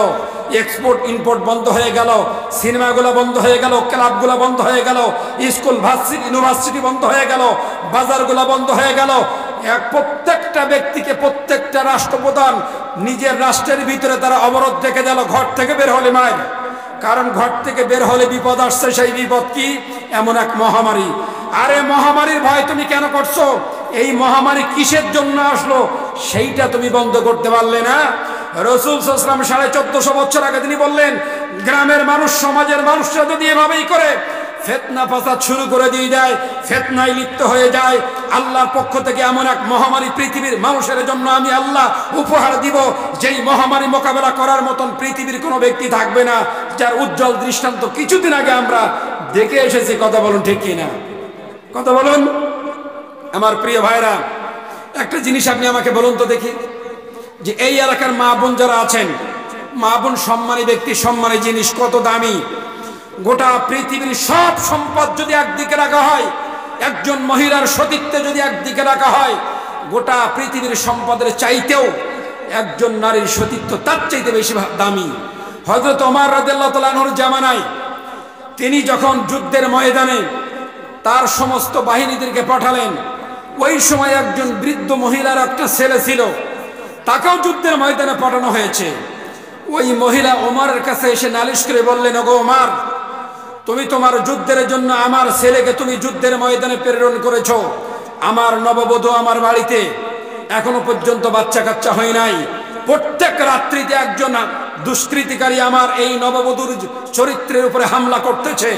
এক্সপোর্ট ইম্পোর্ট বন্ধ হয়ে গেল, সিনেমাগুলো বন্ধ হয়ে গেল, ক্লাবগুলো বন্ধ হয়ে গেল, স্কুল ভার্সিটি ইউনিভার্সিটি বন্ধ হয়ে গেল, বাজারগুলো বন্ধ হয়ে গেল। প্রত্যেকটা ব্যক্তিকে, প্রত্যেকটা রাষ্ট্রপ্রধান নিজের রাষ্ট্রের ভিতরে তারা অবরোধ রেখে দিল, ঘর থেকে বের হলে মায়ের, কারণ ঘর থেকে বের হলে বিপদ আসছে। সেই বিপদ কি? এমন এক মহামারী। আরে মহামারীর ভয় তুমি কেন করছো? এই মহামারী কিসের জন্য আসলো সেইটা তুমি বন্ধ করতে পারলে না। রাসূল সাল্লাল্লাহু আলাইহি ওয়াসাল্লাম 1450 বছর আগে তিনি বললেন, গ্রামের মানুষ, সমাজের মানুষরা যদি এভাবেই করে ফিতনা ফাসাদ শুরু করে দিয়ে যায়, ফিতনায় লিপ্ত হয়ে যায়, আল্লাহর পক্ষ থেকে এমন এক মহামারী পৃথিবীর মানুষের জন্য আমি আল্লাহ উপহার দিব, যেই মহামারী মোকাবেলা করার মতন পৃথিবীর কোনো ব্যক্তি থাকবে না, যার উজ্জ্বল দৃষ্টান্ত কিছুদিন আগে আমরা দেখে এসেছি। কথা বলুন ঠিক কিনা? কথা বলুন আমার প্রিয় ভাইরা। একটা জিনিস আপনি আমাকে বলুন তো দেখি, যে এই এলাকার মা বোন যারা আছেন, মা বোন সম্মানী ব্যক্তি, সম্মানী জিনিস কত দামি। গোটা পৃথিবীর সব সম্পদ যদি একদিকে রাখা হয়, একজন মহিলার সতীত্বে যদি একদিকে রাখা হয়, গোটা পৃথিবীর সম্পদের চাইতেও একজন নারীর সতীত্ব তার চাইতে বেশি দামি। হযরত ওমর রাদিয়াল্লাহু তাআলা আনহুর জামানায় তিনি যখন যুদ্ধের ময়দানে তার সমস্ত বাহিনীদেরকে পাঠালেন, ওই সময় একজন বৃদ্ধ মহিলার একটা ছেলে ছিল, তাকেও যুদ্ধের ময়দানে পাঠানো হয়েছে। ওই মহিলা ওমরের কাছে এসে নালিশ করে বললেন, ওগো ওমর, তুমি তোমার যুদ্ধের জন্য আমার ছেলেকে তুমি যুদ্ধের ময়দানে প্রেরণ করেছো, আমার নববধূ আমার বাড়িতে এখনো পর্যন্ত বাচ্চা কাচ্চা হয় নাই, প্রত্যেক রাত্রিতে একজন দুষ্কৃতিকারী আমার এই নববধূর চরিত্রের উপরে হামলা করতেছে,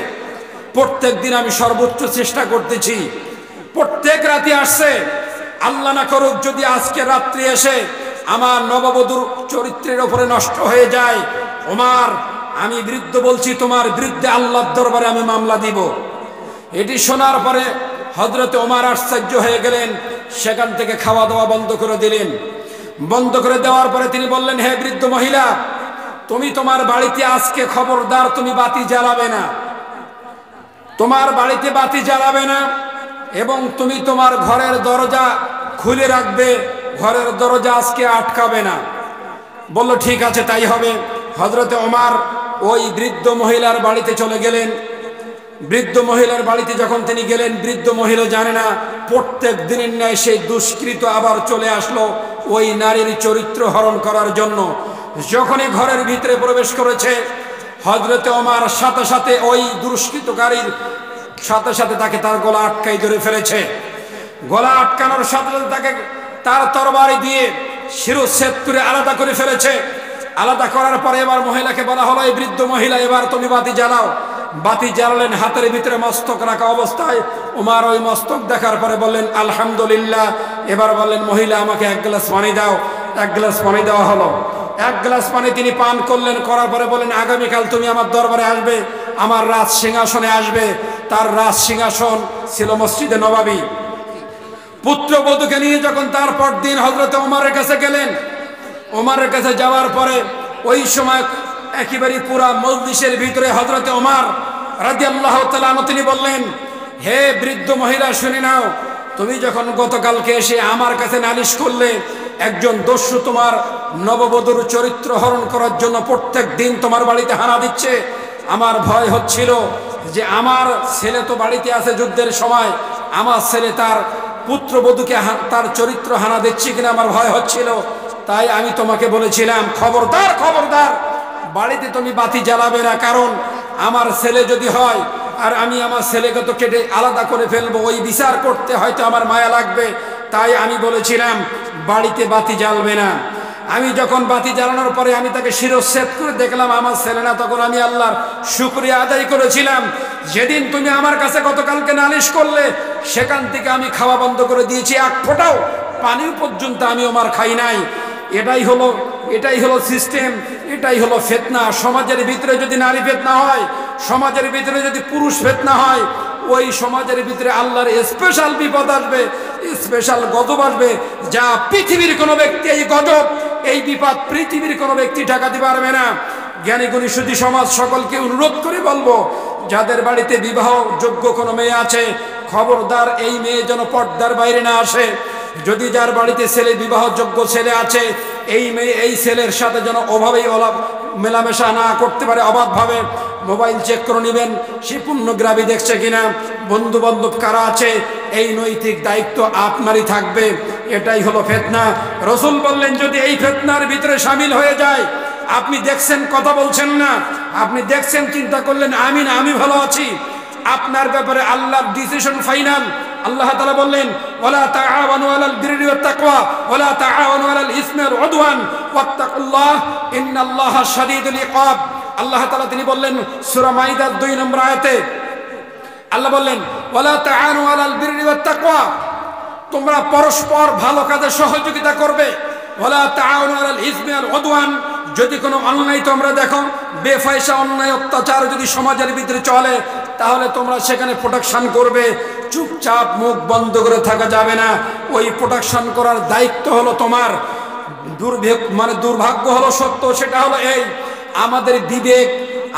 প্রত্যেক দিন আমি সর্বোচ্চ চেষ্টা করতেছি, প্রত্যেক রাতে আসছে, আল্লাহ না করুক যদি আজকে রাত্রি এসে আমার নববধূর চরিত্রের উপরে নষ্ট হয়ে যায়, ওমর আমি বৃদ্ধ বলছি, তোমার বিরুদ্ধে আল্লাহর দরবারে আমি মামলা দিব। এটি শোনার পরে হযরত ওমর আশ্চর্য হয়ে গেলেন, সেখান থেকে খাওয়া দাওয়া বন্ধ করে দিলেন। বন্ধ করে দেওয়ার পরে তিনি বললেন, হে বৃদ্ধ মহিলা, তুমি তোমার বাড়িতে আজকে খবরদার তুমি বাতি জ্বালাবে না, তোমার বাড়িতে বাতি জ্বালাবে না, এবং তুমি তোমার ঘরের দরজা খুলে রাখবে, ঘরের দরজা আজকে আটকাবে না। বলল ঠিক আছে, তাই হবে। হযরত ওমর ওই বৃদ্ধ মহিলার বাড়িতে চলে গেলেন। বৃদ্ধ মহিলার বাড়িতে যখন তিনি গেলেন, বৃদ্ধ মহিলা জানে না প্রত্যেক দিনের ন্যায় সেই দুষ্কৃত আবার চলে আসলো ওই নারীর চরিত্র হরণ করার জন্য। যখনই ঘরের ভিতরে প্রবেশ করেছে, হযরত ওমর সাথে সাথে ওই দুষ্কৃতকারীর সাথে সাথে তাকে তার গলা আটকাই ধরে ফেলেছে। গলা আটকানোর সাথে সাথে তাকে তার তরবারি দিয়ে শিরচ্ছেদ করে আলাদা করে ফেলেছে। আলাদা করার পরে এবার মহিলাকে বলা হলো, এই বৃদ্ধ মহিলা, এবার তুমি বাতি জ্বালাও। বাতি জ্বালালেন, হাতের ভিতরে মস্তক রাখা অবস্থায়। ওমর ওই মস্তক দেখার পরে বললেন আলহামদুলিল্লাহ। এবার বললেন, মহিলা আমাকে এক গ্লাস পানি দাও। এক গ্লাস পানি দেওয়া হলো। এক গ্লাস পানি তিনি পান করলেন, করার পরে বললেন, আগামীকাল তুমি আমার দরবারে আসবে, আমার রাজ সিংহাসনে আসবে। তার রাজ সিংহাসন ছিল মসজিদে নববী। পুত্রবধূকে নিয়ে যখন তারপর দিন হযরত ওমরের কাছে গেলেন, ওমরের কাছে যাওয়ার পরে ওই সময় একেবারে পুরা মজলিসের ভিতরে হযরত ওমর রাদিয়াল্লাহু তাআলা আনহু তিনি বললেন, হে বৃদ্ধ মহিলা, শুনে নাও, তুমি যখন গতকালকে এসে আমার কাছে নালিশ করলে একজন দস্যু তোমার নববধূর চরিত্র হরণ করার জন্য প্রত্যেক দিন তোমার বাড়িতে হানা দিচ্ছে, আমার ভয় হচ্ছিল যে আমার ছেলে তো বাড়িতে আছে যুদ্ধের সময়, আমার ছেলে তার পুত্রবধূকে তার চরিত্র হানা দিচ্ছে কিনা আমার ভয় হচ্ছিল। তাই আমি তোমাকে বলেছিলাম, খবরদার খবরদার বাড়িতে তুমি বাতি জ্বালাবে না, কারণ আমার ছেলে যদি হয় আর আমি আমার ছেলেকে তো কেটে আলাদা করে ফেলবো, ওই বিচার করতে হয়তো আমার মায়া লাগবে, তাই আমি বলেছিলাম বাড়িতে বাতি জ্বালবে না। আমি যখন বাতি জ্বালানোর পরে আমি তাকে শিরচ্ছেদ করে দেখলাম আমার ছেলে না, তখন আমি আল্লাহর শুকরিয়া আদায় করেছিলাম। যেদিন তুমি আমার কাছে গতকালকে নালিশ করলে সেখান থেকে আমি খাওয়া বন্ধ করে দিয়েছি, এক ফোঁটাও পানি পর্যন্ত আমি আমার খাই নাই। এটাই হলো সিস্টেম, এটাই হলো ফিতনা। সমাজের ভিতরে যদি নারী ফিতনা হয়, সমাজের ভিতরে যদি পুরুষ ফিতনা হয়, ওই সমাজের ভিতরে আল্লাহর স্পেশাল বিপদ আসবে, স্পেশাল গজব আসবে, যা পৃথিবীর কোনো ব্যক্তি এই গজব এই বিপদ পৃথিবীর কোনো ব্যক্তি ঠেকাতে পারবে না। জ্ঞানী গুণী সুধী সমাজ সকলকে অনুরোধ করে বলবো, যাদের বাড়িতে বিবাহ যোগ্য কোনো মেয়ে আছে খবরদার এই মেয়ে যেন পর্দার বাইরে না আসে। যদি যার বাড়িতে ছেলে বিবাহযোগ্য ছেলে আছে, এই মেয়ে এই ছেলের সাথে যেন অভাবেই মেলামেশা না করতে পারে। অবাধভাবে মোবাইল চেক করে নেবেন সে পূর্ণগ্রামী দেখছে কিনা, বন্ধু বান্ধব কারা আছে, এই নৈতিক দায়িত্ব আপনারই থাকবে। এটাই হলো ফিতনা। রসুল বললেন যদি এই ফিতনার ভিতরে শামিল হয়ে যায়, আপনি দেখছেন কথা বলছেন না, আপনি দেখছেন চিন্তা করলেন আমি না আমি ভালো আছি, আপনার ব্যাপারে আল্লাহর ডিসিশন ফাইনাল। আল্লাহ তাআলা বললেন ওয়ালা তাআওয়ানু আলাল বিররি ওয়াত তাকওয়া ওয়ালা তাআওয়ানু আলাল ইসমি ওয়াল উদওয়ান ওয়াত্তাকুল্লাহ ইন্নাল্লাহা শাদীদুল ইকাব। আল্লাহ তাআলা তিনি বললেন সূরা মাইদার 2 নম্বর আয়াতে আল্লাহ বললেন ওয়ালা তাআওয়ানু আলাল বিররি ওয়াত তাকওয়া, তোমরা পরস্পর ভালো কাজে সহযোগিতা করবে। ওয়ালা তাআওয়ানু আলাল ইসমি ওয়াল উদওয়ান, যদি কোনো অন্যায় তোমরা দেখো, বেফায়সা অন্যায় অত্যাচার যদি সমাজের ভিতরে চলে, তাহলে তোমরা সেখানে প্রোটেকশন করবে। চুপচাপ মুখ বন্ধ করে থাকা যাবে না, ওই প্রোটেকশন করার দায়িত্ব হলো তোমার। দুর্ভাগ্য হলো সত্য, সেটা হলো এই, আমাদের বিবেক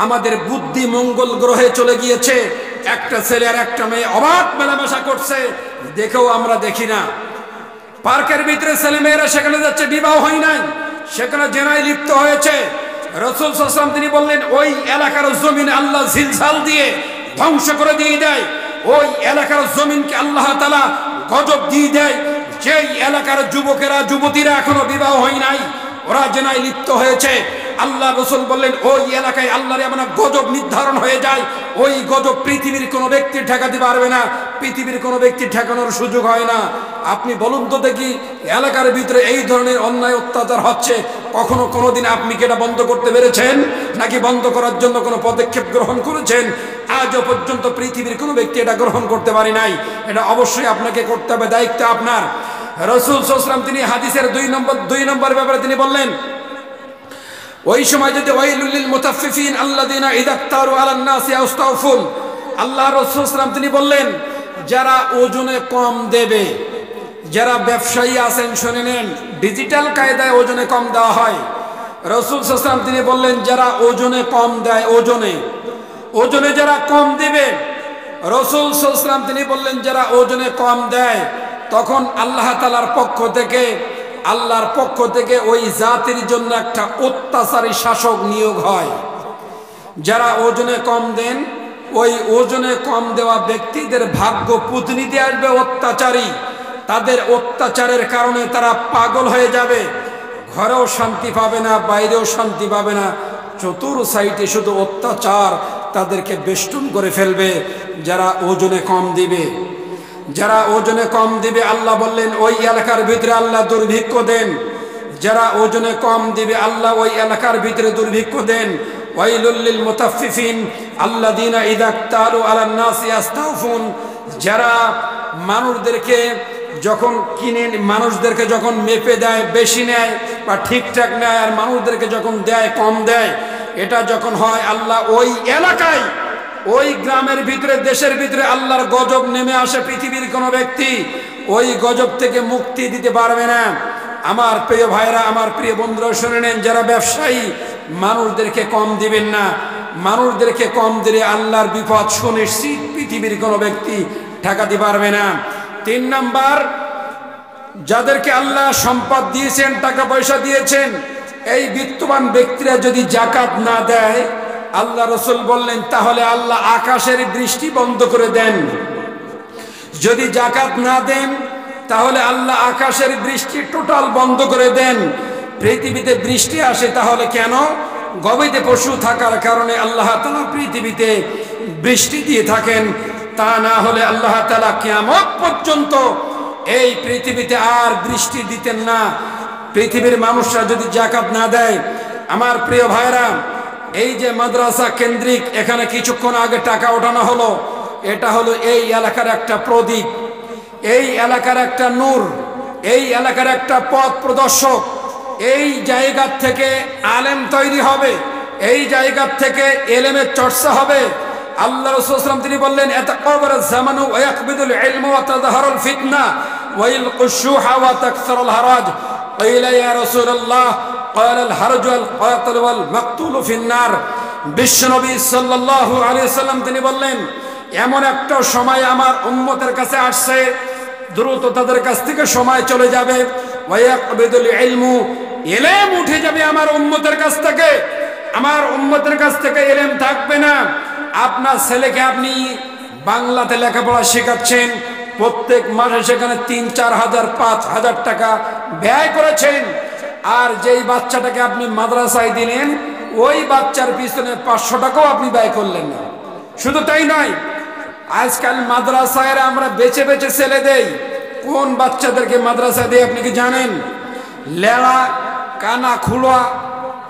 আমাদের বুদ্ধি মঙ্গল গ্রহে চলে গিয়েছে। একটা ছেলে আর একটা মেয়ে অবাধ মেলামেশা করছে, দেখেও আমরা দেখি না। পার্কের ভিতরে ছেলে মেয়েরা সেখানে যাচ্ছে, বিবাহ হয় নাই, সেখানে জেনায় লিপ্ত হয়েছে। রাসূল সাল্লাল্লাহু আলাইহি ওয়াসাল্লাম তিনি বললেন ওই এলাকার জমিন আল্লাহ জিলজাল দিয়ে ধ্বংস করে দিয়ে দেয়, ওই এলাকার জমিনকে আল্লাহ তাআলা গজব দিয়ে দেয়। যেই এলাকার যুবকেরা যুবতীরা এখনো বিবাহ হয় নাই, ওরা জেনায় লিপ্ত হয়েছে, আল্লাহ রাসূল বললেন ওই এলাকায় আল্লাহর এমন গজব নির্ধারণ হয়ে যায়, ওই গজব পৃথিবীর কোনো ব্যক্তি ঠেকাতে পারবে না, পৃথিবীর কোনো ব্যক্তি ঠেকানোর সুযোগ হয় না। আপনি বলুন তো দেখি, এলাকার ভিতরে এই ধরনের অন্যায় অত্যাচার হচ্ছে, কখনো কোনোদিন আপনি কি এটা বন্ধ করতে পেরেছেন, নাকি বন্ধ করার জন্য কোনো পদক্ষেপ গ্রহণ করেছেন? আজও পর্যন্ত পৃথিবীর কোনো ব্যক্তি এটা গ্রহণ করতে পারে নাই। এটা অবশ্যই আপনাকে করতে হবে, দায়িত্ব আপনার। রাসূল সাল্লাল্লাহু আলাইহি ওয়াসাল্লাম তিনি হাদিসের 2 নম্বর ব্যাপারে তিনি বললেন, ওই সময় যদি ওয়াইলুল লিল মুতাফফিফিন আল্লাযিনা ইযা ইফতারু আলান নাসি আস্তাউফুন, আল্লাহ রাসূল সাল্লাল্লাহু আলাইহি ওয়াসাল্লাম তিনি বললেন যারা ওজনে কম দেবে, যারা ব্যবসায়ী আছেন শুনে নেন, ডিজিটাল কায়দায় ওজনে কম দেওয়া হয়। রাসূল সাল্লাল্লাহু আলাইহি ওয়াসাল্লাম তিনি বললেন যারা ওজনে কম দেয়, ওজনে যারা কম দিবে, রাসূল সাল্লাল্লাহু আলাইহি ওয়াসাল্লাম তিনি বললেন যারা ওজনে কম দেয়, তখন আল্লাহ তাআলার পক্ষ থেকে ওই জাতির জন্য একটা অত্যাচারী শাসক নিয়োগ হয়। যারা ওজনে কম দেন, ওই ওজনে কম দেওয়া ব্যক্তিদের ভাগ্য প্রতিনিধি আসবে অত্যাচারী, তাদের অত্যাচারের কারণে তারা পাগল হয়ে যাবে, ঘরেও শান্তি পাবে না, বাইরেও শান্তি পাবে না, চতুর সাইডে শুধু অত্যাচার তাদেরকে বেষ্টন করে ফেলবে। যারা ওজনে কম দিবে, যারা ওজনে কম দিবে, আল্লাহ বললেন ওই এলাকার ভিতরে আল্লাহ দুর্ভিক্ষ দেন। যারা ওজনে কম দিবে, আল্লাহ ওই এলাকার ভিতরে দুর্ভিক্ষ দেন। ওয়াইলুল লিল মুতাফফিফিন আল্লাযিনা ইযা ইফতারু আলান নাসি আস্তাউফুন, যারা মানুষদেরকে যখন মেপে দেয়, বেশি নেয় বা ঠিকঠাক নেয়, আর মানুষদেরকে যখন দেয় কম দেয়, এটা যখন হয়, আল্লাহ ওই এলাকায়, ওই গ্রামের ভিতরে, দেশের ভিতরে আল্লাহর গজব নেমে আসে। পৃথিবীর কোনো ব্যক্তি ওই গজব থেকে মুক্তি দিতে পারবে না। আমার প্রিয় ভাইরা, আমার প্রিয় বন্ধুরা শুনে নেন, যারা ব্যবসায়ী, মানুষদেরকে কম দিবেন না। মানুষদেরকে কম দিলে আল্লাহর বিপদ সুনিশ্চিত, পৃথিবীর কোনো ব্যক্তি ঠেকাতে পারবে না। 3 নাম্বার, যাদেরকে আল্লাহ সম্পদ দিয়েছেন, টাকা পয়সা দিয়েছেন, এই বিত্তবান ব্যক্তিরা যদি যাকাত না দেয়, আল্লাহ রাসূল বললেন তাহলে আল্লাহ আকাশের বৃষ্টি বন্ধ করে দেন। যদি যাকাত না দেন, তাহলে আল্লাহ আকাশের বৃষ্টি টোটাল বন্ধ করে দেন। পৃথিবীতে বৃষ্টি আসে তাহলে কেন? গবাদি পশু থাকার কারণে আল্লাহ তাআলা পৃথিবীতে বৃষ্টি দিয়ে থাকেন। তা না হলে আল্লাহ তাআলা কিয়ামত পর্যন্ত এই পৃথিবীতে আর বৃষ্টি দিতেন না। পৃথিবীর মানুষরা যদি যাকাত না দেয়, আমার প্রিয় ভাইরা, এই যে মাদ্রাসা কেন্দ্রিক এখানে কিছুক্ষণ আগে টাকা ওঠানো হলো, এটা হলো এই এলাকার একটা প্রদীপ, এই এলাকার একটা নূর, এই এলাকার একটা পথ প্রদর্শক। এই জায়গা থেকে আলেম তৈরি হবে, এই জায়গা থেকে এলেমের চর্চা হবে। আল্লাহ রাসূল সাল্লাল্লাহু আলাইহি ওয়াসাল্লাম তিনি বললেন, ইয়াতাকাবারু যামানু ওয়া ইয়াকবিদুল ইলমু ওয়া তাযহারুল ফিতনা ওয়া ইয়ালকুশুহা ওয়া তাকসারুল হারাজ। ক্বাইলা ইয়া রাসূলুল্লাহ ক্বালাল হারজু ওয়াল কাতিল ওয়াল মাকতুলু ফিন্নার। বিশ্বনবী সাল্লাল্লাহু আলাইহি ওয়াসাল্লাম তিনি বললেন, এমন একটা সময় আমার উম্মতের কাছে আসছে, দ্রুত তাদের কাছ থেকে সময় চলে যাবে, ওয়া ইয়াকবিদুল ইলমু, ইলম উঠে যাবে আমার উম্মতের কাছ থেকে, আমার উম্মতের কাছ থেকে ইলম থাকবে না। আপনার ছেলেকে আপনি বাংলাতে লেখাপড়া শেখাচ্ছেন, প্রত্যেক মাসে সেখানে ৩-৪ হাজার ৫,০০০ টাকা ব্যয় করেছেন, আর যেই বাচ্চাটাকে আপনি মাদ্রাসায় দিলেন ওই বাচ্চার পিছনে ৫০০ টাকাও আপনি ব্যয় করলেন না। শুধু তাই নয়, আজকাল মাদ্রাসায় আমরা বেছে বেছে ছেলে দেই। কোন বাচ্চাদেরকে মাদ্রাসায় দেয় আপনি কি জানেন? লেড়া, কানা, খুলোয়া,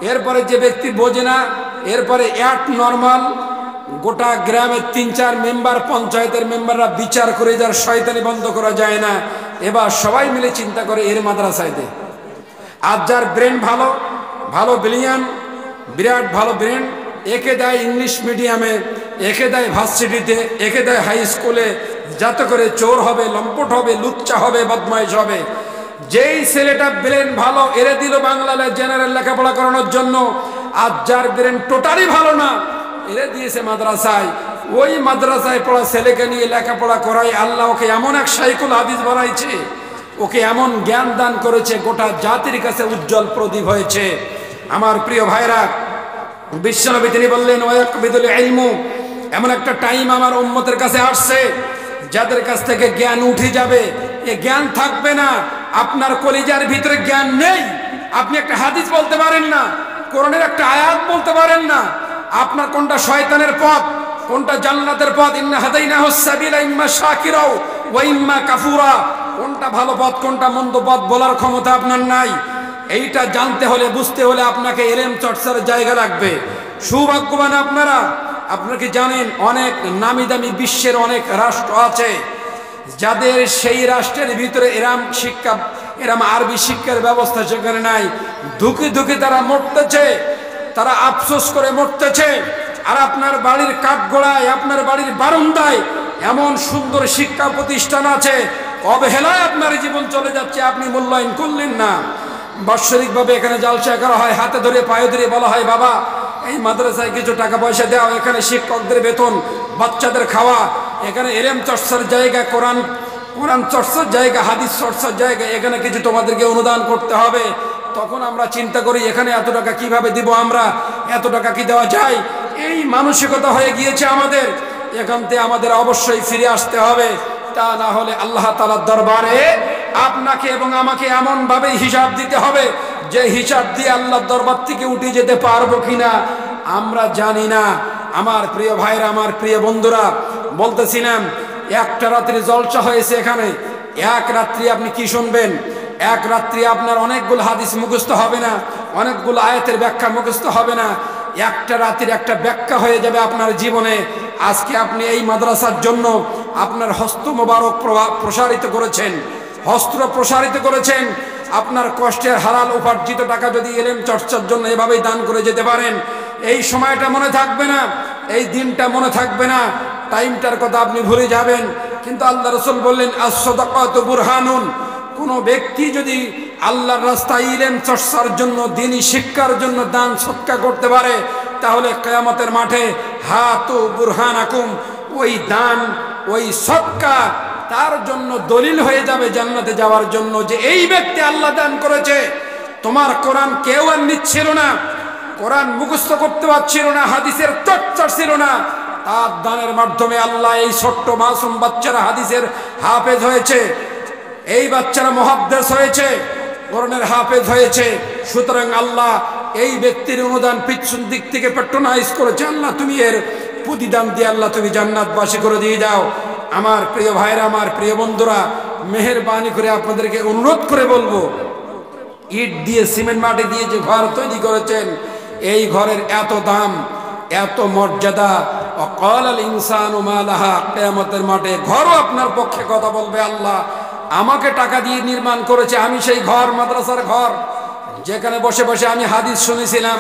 এরপরে যে ব্যক্তি বোঝে না, এরপরে নর্মাল। গোটা গ্রামের ৩-৪ মেম্বার, পঞ্চায়েতের মেম্বাররা বিচার করে যার শয়তানি বন্ধ করা যায় না, এবার সবাই মিলে চিন্তা করে এর মাদ্রাসায় দে। আর যার ব্রেন ভালো, ভালো ব্রিলিয়ান, বিরাট ভালো ব্রেন, একে দেয় ইংলিশ মিডিয়ামে, একে দেয় ভার্সিটিতে, একে দেয় হাই স্কুলে, যাতে করে চোর হবে, লম্পট হবে, লুচ্চা হবে, বদমাইশ হবে। যেই ছেলেটা ব্রেন ভালো এরে দিল বাংলায় জেনারেল লেখাপড়া করানোর জন্য, আর যার ব্রেন টোটালি ভালো না এরে দিয়েছে মাদ্রাসায়। ওই মাদ্রাসায় পড়া ছেলেকে নিয়ে লেখাপড়া করাই আল্লাহ ওকে এমন এক শাইখুল হাদিস বানাইছে, ওকে এমন জ্ঞান দান করেছে, গোটা জাতির কাছে উজ্জ্বল প্রদীপ হয়েছে। আমার প্রিয় ভাইরা, বিশ্বনবী তিনি বললেন, ওয়ায়াকবিদুল ইলমু, এমন একটা টাইম আমার উম্মতের কাছে আসছে যাদের কাছ থেকে জ্ঞান উঠে যাবে, এ জ্ঞান থাকবে না। আপনার কলিজার ভিতরে জ্ঞান নেই, আপনি একটা হাদিস বলতে পারেন না, কোরআনের একটা আয়াত বলতে পারেন না, আপনার কোনটা শয়তানের পথ, কোনটা জান্নাতের পথ, ইন্না হাদাইনাহুস সাবিলা ইম্মা শাকিরা ওয়া ইম্মা কাফুরা, কোনটা ভালো পথ কোনটা মন্দ পথ বলার ক্ষমতা আপনার নাই। এইটা জানতে হলে, বুঝতে হলে আপনাকে ইলম চর্চার জায়গা লাগবে। সৌভাগ্যবান আপনারা, আপনারা কি জানেন অনেক নামি দামি বিশ্বের অনেক রাষ্ট্র আছে যাদের সেই রাষ্ট্রের ভিতরে এরাম শিক্ষা, এরাম আরবি শিক্ষার ব্যবস্থা সেখানে নাই। ধুকে ধুকে তারা মরতেছে, তারা আফসোস করে মরতেছে। আর আপনার বাড়ির কাঠগোড়ায়, আপনার বাড়ির বারান্দায় এমন সুন্দর শিক্ষা প্রতিষ্ঠান আছে, অবহেলায় আপনার জীবন চলে যাচ্ছে, আপনি মূল্যায়ন করলেন না। বাৎসরিকভাবে এখানে জালসা করা হয়, হাতে ধরে পায়ে ধরে বলা হয়, বাবা এই মাদ্রাসায় কিছু টাকা পয়সা দাও, এখানে শিক্ষকদের বেতন, বাচ্চাদের খাওয়া, এখানে ইলম চর্চার জায়গা, কোরআন চর্চার জায়গা, হাদিস চর্চার জায়গা, এখানে কিছু তোমাদেরকে অনুদান করতে হবে। তখন আমরা চিন্তা করি এখানে এত টাকা কিভাবে দিব, আমরা এত টাকা কি দেওয়া যায়, এই মানসিকতা হয়ে গিয়েছে আমাদের। এখান থেকে আমাদের অবশ্যই ফিরে আসতে হবে, তা না হলে আল্লাহ তাআলার দরবারে আপনাকে এবং আমাকে এমন ভাবে হিসাব দিতে হবে যে হিসাব দিয়ে আল্লাহর দরবার থেকে উঠে যেতে পারবো কিনা আমরা জানি না। আমার প্রিয় ভাইরা, আমার প্রিয় বন্ধুরা, বলতেছিলাম একটা রাত্রি জলসা হয়েছে এখানে। এক রাত্রি আপনি কি শুনবেন? এক রাত্রি আপনার অনেকগুলো হাদিস মুখস্থ হবে না, অনেকগুলো আয়াতের ব্যাখ্যা মুখস্থ হবে না, একটা রাতের একটা ব্যাখ্যা হয়ে যাবে আপনার জীবনে। আজকে আপনি এই মাদ্রাসার জন্য আপনার হস্ত মোবারক প্রসারিত করেছেন, হস্ত প্রসারিত করেছেন। আপনার কষ্টের হালাল উপার্জিত টাকা যদি ইলম চর্চার জন্য এভাবেই দান করে যেতে পারেন, এই সময়টা মনে থাকবে না, এই দিনটা মনে থাকবে না, টাইমটার কথা আপনি ভুলে যাবেন। কিন্তু আল্লাহ রাসূল বললেন, আস-সাদাকাতু বুরহানুন, কোনো ব্যক্তি যদি আল্লাহর রাস্তায় ইলম চর্চার জন্য, দ্বীনি শিক্ষার জন্য দান সদকা করতে পারে, তাহলে কিয়ামতের মাঠে হাতু বুরহানাকুম, ওই দান, ওই সদকা তার জন্য দলিল হয়ে যাবে জান্নাতে যাওয়ার জন্য, যে এই ব্যক্তি আল্লাহ দান করেছে। তোমার কোরআন কেউ আর নিচ্ছিল না, কোরআন মুখস্থ করতে পারছিল না, হাদিসের চর্চা ছিল না, তার দানের মাধ্যমে আল্লাহ এই ছোট্ট মাসুম বাচ্চারা হাদিসের হাফেজ হয়েছে, এই বাচ্চারা মুহাদ্দিস হয়েছে, কোরআনের হাফেজ হয়েছে। সুতরাং আল্লাহ এই ব্যক্তির অনুদান পিছন দিক থেকে প্যাট্রোনাইজ করেছে, আল্লাহ তুমি এর প্রতিদান দিয়ে আল্লাহ তুমি জান্নাতবাসী করে দিয়ে দাও। আমার প্রিয় ভাইরা, আমার প্রিয় বন্ধুরা, মেহেরবানি করে আপনাদেরকে অনুরোধ করে বলবো, ইট দিয়ে সিমেন্ট মাটি দিয়ে যে ঘর তৈরি করেছেন, এই ঘরের এত দাম, এত মর্যাদা, অকাল আল ইনসানু মা লাহা, কিয়ামতের মাঠে ঘরও আপনার পক্ষে কথা বলবে, আল্লাহ আমাকে টাকা দিয়ে নির্মাণ করেছে, আমি সেই ঘর, মাদ্রাসার ঘর, যেখানে বসে বসে আমি হাদিস শুনেছিলাম,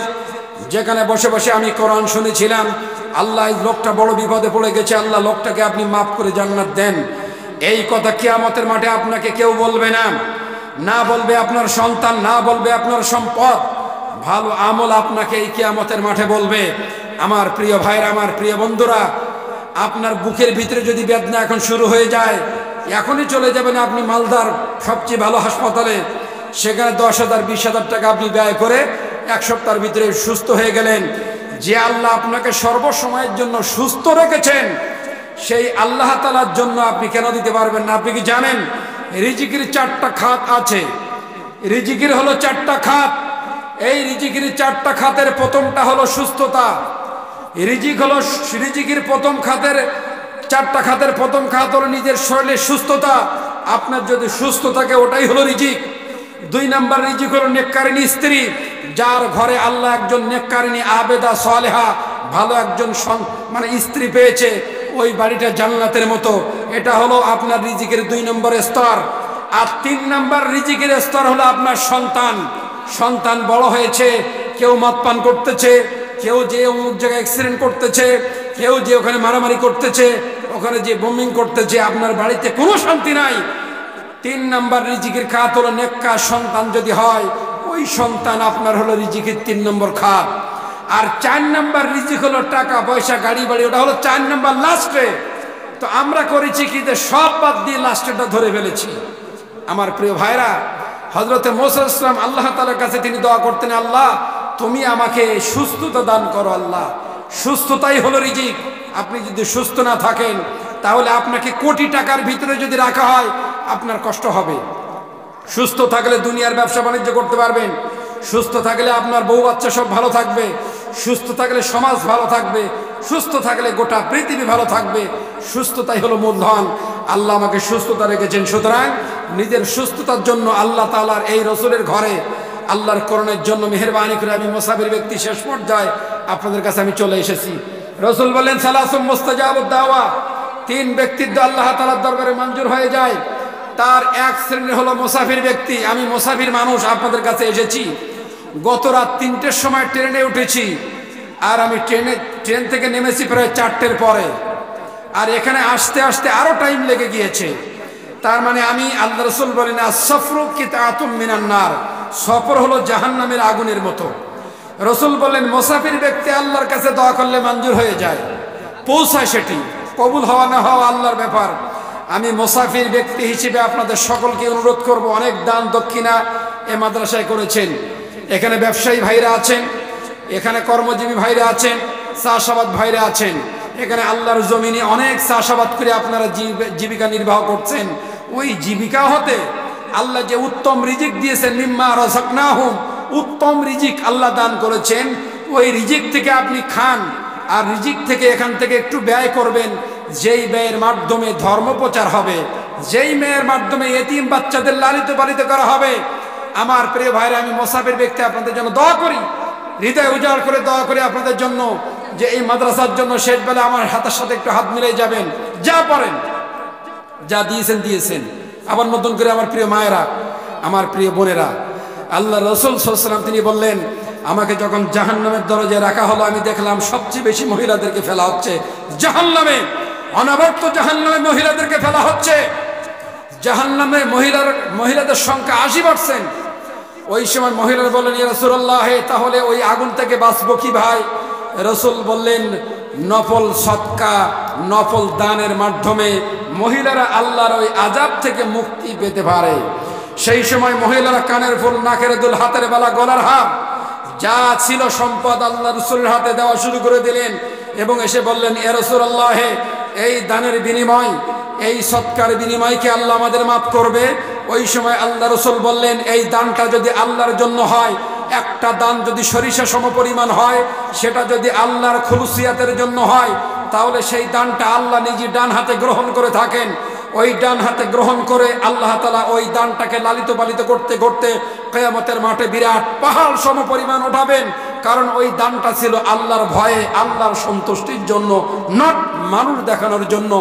যেখানে বসে বসে আমি কোরআন শুনেছিলাম, আল্লাহ এই লোকটা বড় বিপদে পড়ে গেছে, আল্লাহ লোকটাকে আপনি মাফ করে জান্নাত দেন। এই কথা কিয়ামতের মাঠে আপনাকে কেউ বলবে না, না বলবে আপনার সন্তান, না বলবে আপনার সম্পদ, ভালো আমল আপনাকে এই কিয়ামতের মাঠে বলবে। আমার প্রিয় ভাইরা, আমার প্রিয় বন্ধুরা, আপনার বুকের ভিতরে যদি বেদনা এখন শুরু হয়ে যায়, এখনই চলে যাবেন আপনি মালদার সবচেয়ে ভালো হাসপাতালে, সেখানে 10,000 20,000 টাকা আপনি ব্যয় করে 1 সপ্তাহের ভিতরে সুস্থ হয়ে গেলেন। যে আল্লাহ আপনাকে সর্বসময়ের জন্য সুস্থ রেখেছেন, সেই আল্লাহ তাআলার জন্য আপনি কেন দিতে পারবেন না? আপনি কি জানেন রিজিকের 4টা খাত আছে? রিজিকের হলো 4টা খাত। এই রিজিকের 4টা খাতের প্রথমটা হলো সুস্থতা। রিজিকের প্রথম খাতের 4টা খাতের প্রথম খাত হলো নিজের শরীরের সুস্থতা। আপনার যদি সুস্থ থাকে ওটাই হলো রিজিক। 2 নাম্বার রিজিক হলো নেককারিনী স্ত্রী, যার ঘরে আল্লাহ একজন নেককারিনী আবেদা সালেহা ভালো একজন মানে স্ত্রী পেয়েছে, ওই বাড়িটা জান্নাতের মতো। এটা হলো আপনার রিজিকের 2 নম্বর স্তর। আর 3 নাম্বার রিজিকের স্তর হলো আপনার সন্তান। সন্তান বড় হয়েছে, কেউ মদ পান করতেছে, কেউ যে অমুক জায়গায় অ্যাক্সিডেন্ট করতেছে, কেউ যে ওখানে মারামারি করতেছে, ওখানে যে বোমিং করতেছে, আপনার বাড়িতে কোনো শান্তি নাই। 3 নাম্বার রিজিকের খাত হলো নেককার সন্তান যদি হয়, ওই সন্তান আপনার হলো রিজিকের 3 নম্বর খাত। আর 4 নাম্বার রিজিক হলো টাকা পয়সা, গাড়ি বাড়ি, ওটা হলো 4 নাম্বার লাস্টে। তো আমরা করেছি কি, যে সব বাদ দিয়ে লাস্টেটা ধরে ফেলেছি। আমার প্রিয় ভাইরা, হযরতে মুসা আলাইহিস সালাম আল্লাহ তাআলার কাছে তিনি দোয়া করতেন, আল্লাহ তুমি আমাকে সুস্থতা দান করো, আল্লাহ সুস্থতাই হলো রিজিক। আপনি যদি সুস্থ না থাকেন, তাহলে আপনাকে কোটি টাকার ভিতরে যদি রাখা হয়, আপনার কষ্ট হবে। সুস্থ থাকলে দুনিয়ার ব্যবসা বাণিজ্য করতে পারবেন, সুস্থ থাকলে আপনার বউ বাচ্চা সব ভালো থাকবে, সুস্থ থাকলে সমাজ ভালো থাকবে, সুস্থ থাকলে গোটা পৃথিবী ভালো থাকবে। সুস্থতাই হলো মূলধন। আল্লাহ আমাকে সুস্থতা রেখেছেন, সুতরাং নিজের সুস্থতার জন্য আল্লাহ তাআলার এই রসুলের ঘরে আল্লাহর করণের জন্য মেহেরবানি করে আমি মুসাফির ব্যক্তি শেষ পর্যায়ে আপনাদের কাছে আমি চলে এসেছি। রসুল বলেন, সালাসুম মুস্তাজাবুদ দাওয়া, 3 ব্যক্তির আল্লাহ তাআলার দরবারে মঞ্জুর হয়ে যায়। তার এক শ্রেণী হলো মুসাফির ব্যক্তি। আমি মুসাফির মানুষ, আপনাদের কাছে এসেছি। গত রাত 3টের সময় ট্রেনে উঠেছি, আর আমি ট্রেন থেকে নেমেছি প্রায় 4টের পরে, আর এখানে আসতে আসতে আরো টাইম লেগে গিয়েছে। তার মানে আমি, আল্লাহ রাসূল বলেন, আস-সফরু কিতাআতুম মিনান নার, সফর হলো জাহান্নামের আগুনের মতো। রাসূল বলেন, মুসাফির ব্যক্তি আল্লাহর কাছে দোয়া করলে মঞ্জুর হয়ে যায়, পৌঁছায়, সেটি কবুল হওয়া না হওয়া আল্লাহর ব্যাপার। আমি মুসাফির ব্যক্তি হিসেবে আপনাদের সকলকে অনুরোধ করব, অনেক দান দক্ষিণা এ মাদ্রাসায় করেছেন। এখানে ব্যবসায়ী ভাইরা আছেন, এখানে কর্মজীবী ভাইরা আছেন, চাষাবাদ ভাইরা আছেন। এখানে আল্লাহর জমিনে অনেক চাষাবাদ করে আপনারা জীবিকা নির্বাহ করছেন। ওই জীবিকা হতে আল্লাহ যে উত্তম রিজিক দিয়েছেন, মিম্মা রাযাকনাহুম, উত্তম রিজিক আল্লাহ দান করেছেন। ওই রিজিক থেকে আপনি খান, আর রিজিক থেকে এখান থেকে একটু ব্যয় করবেন, যেই ব্যয়ের মাধ্যমে ধর্ম প্রচার হবে, যেই ব্যয়ের মাধ্যমে এতিম বাচ্চাদের লালিত পালিত করা হবে। আমার প্রিয় ভাইরা, আমি মুসাফির ব্যক্তি আপনাদের জন্য দোয়া করি, হৃদয় উজাড় করে দোয়া করি আপনাদের জন্য, যে এই মাদ্রাসার জন্য শেষ বেলা আমার হাতের সাথে একটু হাত মিলিয়ে যাবেন। যা পারেন, যা দিয়েছেন দিয়েছেন। আবার নতুন করে আমার প্রিয় মায়েরা, আমার প্রিয় বোনেরা, আল্লাহ রাসূল সাল্লাল্লাহু আলাইহি ওয়াসাল্লাম তিনি বললেন, আমাকে যখন জাহান্নামের দরজায় রাখা হলো, আমি দেখলাম সবচেয়ে বেশি মহিলাদেরকে ফেলা হচ্ছে জাহান্নামে। অনবরত জাহান্নামে মহিলাদেরকে ফেলা হচ্ছে। জাহান্নামে মহিলাদের সংখ্যা 80%। ওই সময় মহিলারা বললেন, ইয়া রাসূলুল্লাহ, তাহলে ওই আগুন থেকে বাঁচবো কি ভাই? রাসূল বললেন, নফল সদকা, নফল দানের মাধ্যমে মহিলারা আল্লাহর ওই আযাব থেকে মুক্তি পেতে পারে। সেই সময় মহিলারা কানের ফুল, নাকের দুল, হাতের বালা, গলার হার, যা ছিল সম্পদ আল্লাহ রাসূলের হাতে দেওয়া শুরু করে দিলেন, এবং এসে বললেন, ইয়া রাসূলুল্লাহ, এই দানের বিনিময়, এই সৎকার বিনিময়কে আল্লাহ আমাদের মাফ করবে। ওই সময় আল্লাহ রাসূল বললেন, এই দানটা যদি আল্লাহর জন্য হয়, একটা দান যদি সরিষা সমপরিমাণ হয়, সেটা যদি আল্লাহর খুলুসিয়াতের জন্য হয়, তাহলে সেই দানটা আল্লাহ নিজে ডান হাতে গ্রহণ করে থাকেন। ওই ডান হাতে গ্রহণ করে আল্লাহ তাআলা ওই দানটাকে লালিত পালিত করতে করতে কিয়ামতের মাঠে বিরাট পাহাড় সমপরিমাণ উঠাবেন। কারণ ওই দানটা ছিল আল্লাহর ভয়ে, আল্লাহর সন্তুষ্টির জন্য, নট মানুষ দেখানোর জন্য,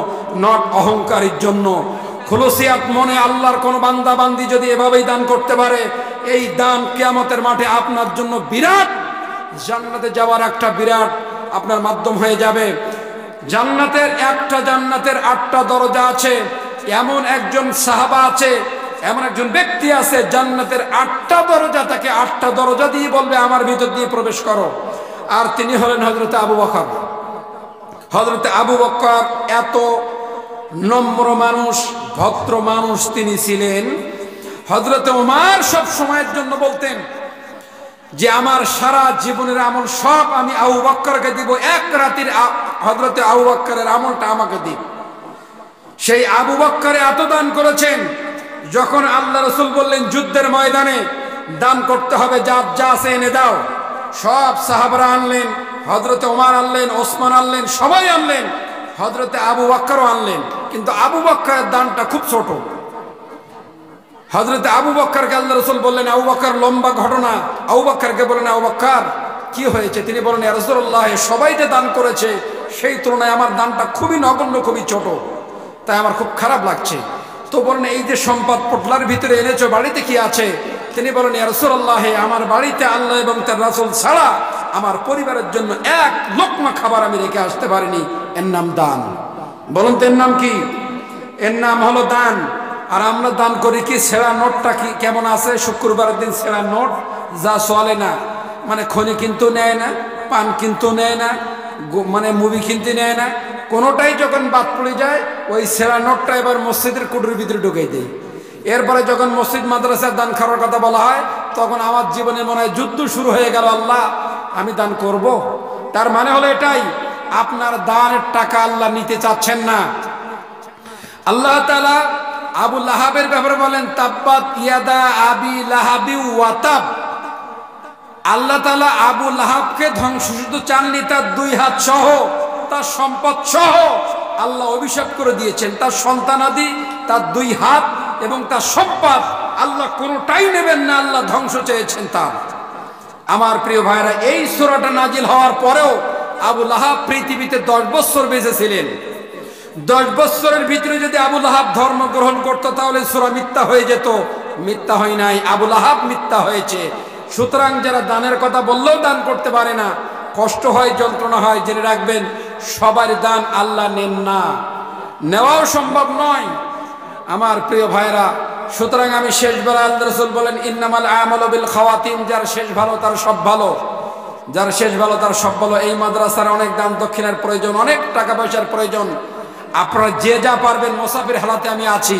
নট অহংকারের জন্য। খুলুসিয়াত মনে আল্লাহর কোন বান্দা বান্দি যদি এভাবেই দান করতে পারে, এই দান কিয়ামতের মাঠে আপনার জন্য বিরাট জান্নাতে যাওয়ার একটা বিরাট আপনার মাধ্যম হয়ে যাবে। জান্নাতের 8টা দরজা আছে। এমন একজন সাহাবা আছে, এমন একজন ব্যক্তি আছে, জান্নাতের 8টা দরজা, তাকে 8টা দরজা দিয়ে বলবে আমার ভিতর দিয়ে প্রবেশ করো। আর তিনি হলেন হযরত আবু বকর। হযরত আবু বকর এত নম্র মানুষ, ভদ্র মানুষ তিনি ছিলেন। হযরত ওমর সব সময়ের জন্য বলতেন যে আমার সারা জীবনের আমল সব আমি আবু বকরকে দিব, এক রাতের হযরত আবু বকরের আমলটা আমাকে দিন। সেই আবু বকর এত দান করেছেন, যখন আল্লাহ রাসূল বললেন যুদ্ধের ময়দানে দান করতে হবে, যা যা আছে এনে দাও, সব সাহাবারা আনলেন, হযরত ওমর আনলেন, ওসমান আনলেন, সবাই আনলেন, হযরত আবু বকরও আনলেন। কিন্তু আবু বকরের দানটা খুব ছোট। হযরত আবু বকরকে আল্লাহ রাসূল বললেন, আবু বকর লম্বা ঘটনা। আবু বকরকে বললেন, আবু বকর কি হয়েছে? তিনি বলেন, ইয়া রাসূলুল্লাহ, সবাই যে দান করেছে সেই তুলনায় আমার দানটা খুবই নগণ্য, খুবই ছোট, তাই আমার খুব খারাপ লাগছে। তো বলেন, এই যে সম্পদ পোটলার ভিতরে এনেছো, বাড়িতে কি আছে? তিনি বলেন, ইয়া রাসূলুল্লাহ, আমার বাড়িতে আল্লাহ এবং তার রাসূল ছাড়া আমার পরিবারের জন্য এক লোকমা খাবার আমি রেখে আসতে পারিনি। এর নাম দান। বলুন তো এর নাম কি? এর নাম হলো দান। আর আমরা দান করি কি? ছেঁড়া নোটটা কি কেমন আছে? শুক্রবারের দিন ছেঁড়া নোট যা চলে না, মানে খনি কিন্তু নেয় না, পান কিন্তু নেয় না, মানে মুভি কিনতে নেয় না, কোনোটাই যখন বাদ পড়ে যায় ওই ছেঁড়া নোটটা এবার মসজিদের কুটুর ভিতরে ঢুকাই দেয়। এরপরে যখন মসজিদ মাদ্রাসার দান খাওয়ার কথা বলা হয়, তখন আমার জীবনে মনে হয় যুদ্ধ শুরু হয়ে গেল, আল্লাহ আমি দান করব। তার মানে হলো এটাই, আপনার দানের টাকা আল্লাহ নিতে চাচ্ছেন না। আল্লাহ তাআলা আবু লাহাবের ব্যাপারে বলেন, তাব্বাত ইয়াদা আবি লাহাবি ওয়া তাব। আল্লাহ তাআলা আবু লাহাবকে ধ্বংস শুধু চাননি, তার 2 হাত সহ, তার সম্পদ সহ আল্লাহ অভিশাপ করে দিয়েছেন। তার সন্তানাদি, তার 2 হাত এবং তার সম্পদ আল্লাহ কোনোটাই নেবেন না, আল্লাহ ধ্বংস চেয়েছেন তার। আমার প্রিয় ভাইরা, এই সূরাটা নাজিল হওয়ার পরেও আবু লাহাব পৃথিবীতে 10 বছর বেঁচে ছিলেন। 10 বছরের ভিতরে যদি আবু লাহাব ধর্ম গ্রহণ করতো, তাহলে সূরা মিথ্যা হয়ে যেত। মিথ্যা হয় নাই, আবু লাহাব মিথ্যা হয়েছে। সুতরাং যারা দানের কথা বললেও দান করতে পারে না, কষ্ট হয়, যন্ত্রণা হয়, জেনে রাখবেন সবার দান আল্লাহ নেন না, নেওয়াও সম্ভব নয়। আমার প্রিয় ভাইরা, সুতরাং আমি শেষবেলা আল্লাহ রাসূল বলেন, ইন্নামাল আমালু বিল খাওয়াতিম, যার শেষ ভালো তার সব ভালো, যার শেষ ভালো তার সব ভালো। এই মাদ্রাসার অনেক দান দক্ষিণার প্রয়োজন, অনেক টাকা পয়সার প্রয়োজন। আপনারা যে যা পারবেন, মুসাফির হালাতে আমি আছি,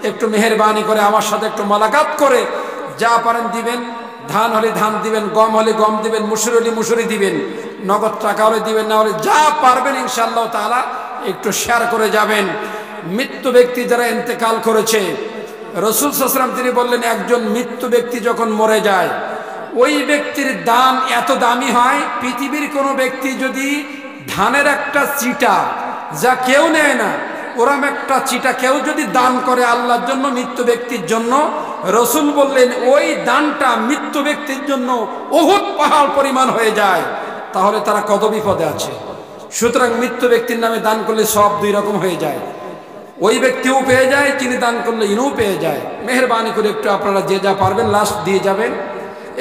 একটু মেহেরবানি করে আমার সাথে একটু মোলাকাত করে যা পারেন দিবেন। ধান হলে ধান দিবেন, গম হলে গম দিবেন, মুসুরি হলে মুসুরি দিবেন, নগদ টাকা হলে দিবেন, না হলে যা পারবেন ইনশাআল্লাহ তাআলা একটু শেয়ার করে যাবেন। মৃত্যু ব্যক্তি যারা ইন্তেকাল করেছে, রাসূল সাল্লাল্লাহু আলাইহি ওয়াসাল্লাম তিনি বললেন, একজন মৃত্যু ব্যক্তি যখন মরে যায়, ওই ব্যক্তির দান এত দামি হয়, পৃথিবীর কোনো ব্যক্তি যদি ধানের একটা চিটা, যা কেউ নেয় না, ওরম একটা চিটা কেউ যদি দান করে আল্লাহর জন্য মৃত্যু ব্যক্তির জন্য, রাসূল বললেন ওই দানটা মৃত্যু ব্যক্তির জন্য উহুদ পাহাড় পরিমাণ হয়ে যায়। তাহলে তারা কত বিপদে আছে। সুতরাং মৃত্যু ব্যক্তির নামে দান করলে সব 2 রকম হয়ে যায়, ওই ব্যক্তিও পেয়ে যায়, যিনি দান করলে ইনিও পেয়ে যায়। মেহেরবানি করে একটু আপনারা যে যা পারবেন লাস্ট দিয়ে যাবেন।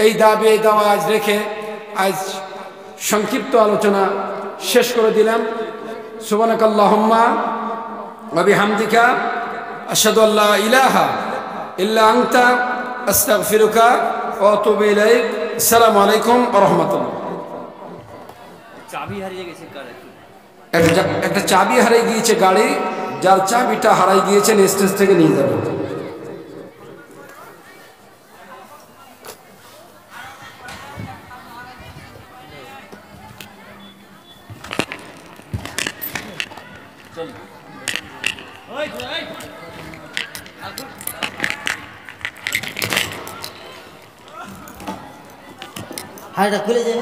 এই দাবি, এই দাওয়া আজ রেখে আজ সংক্ষিপ্ত আলোচনা শেষ করে দিলাম। সুবহানাকাল্লাহুম্মা ওয়া বিহামদিকা আশহাদু আল্লা ইলাহা ইল্লা আনতা আস্তাগফিরুকা ওয়া আতুবু ইলাইক। আসসালামু আলাইকুম ওয়া রাহমাতুল্লাহ। চাবি হারিয়ে গেছে গাড়ি, একটা চাবি হারিয়ে গিয়েছে গাড়ি, যার চাবিটা হারাই গিয়েছেন স্টেজ থেকে নিয়ে যাবেন। হাড়টা খুলে যায়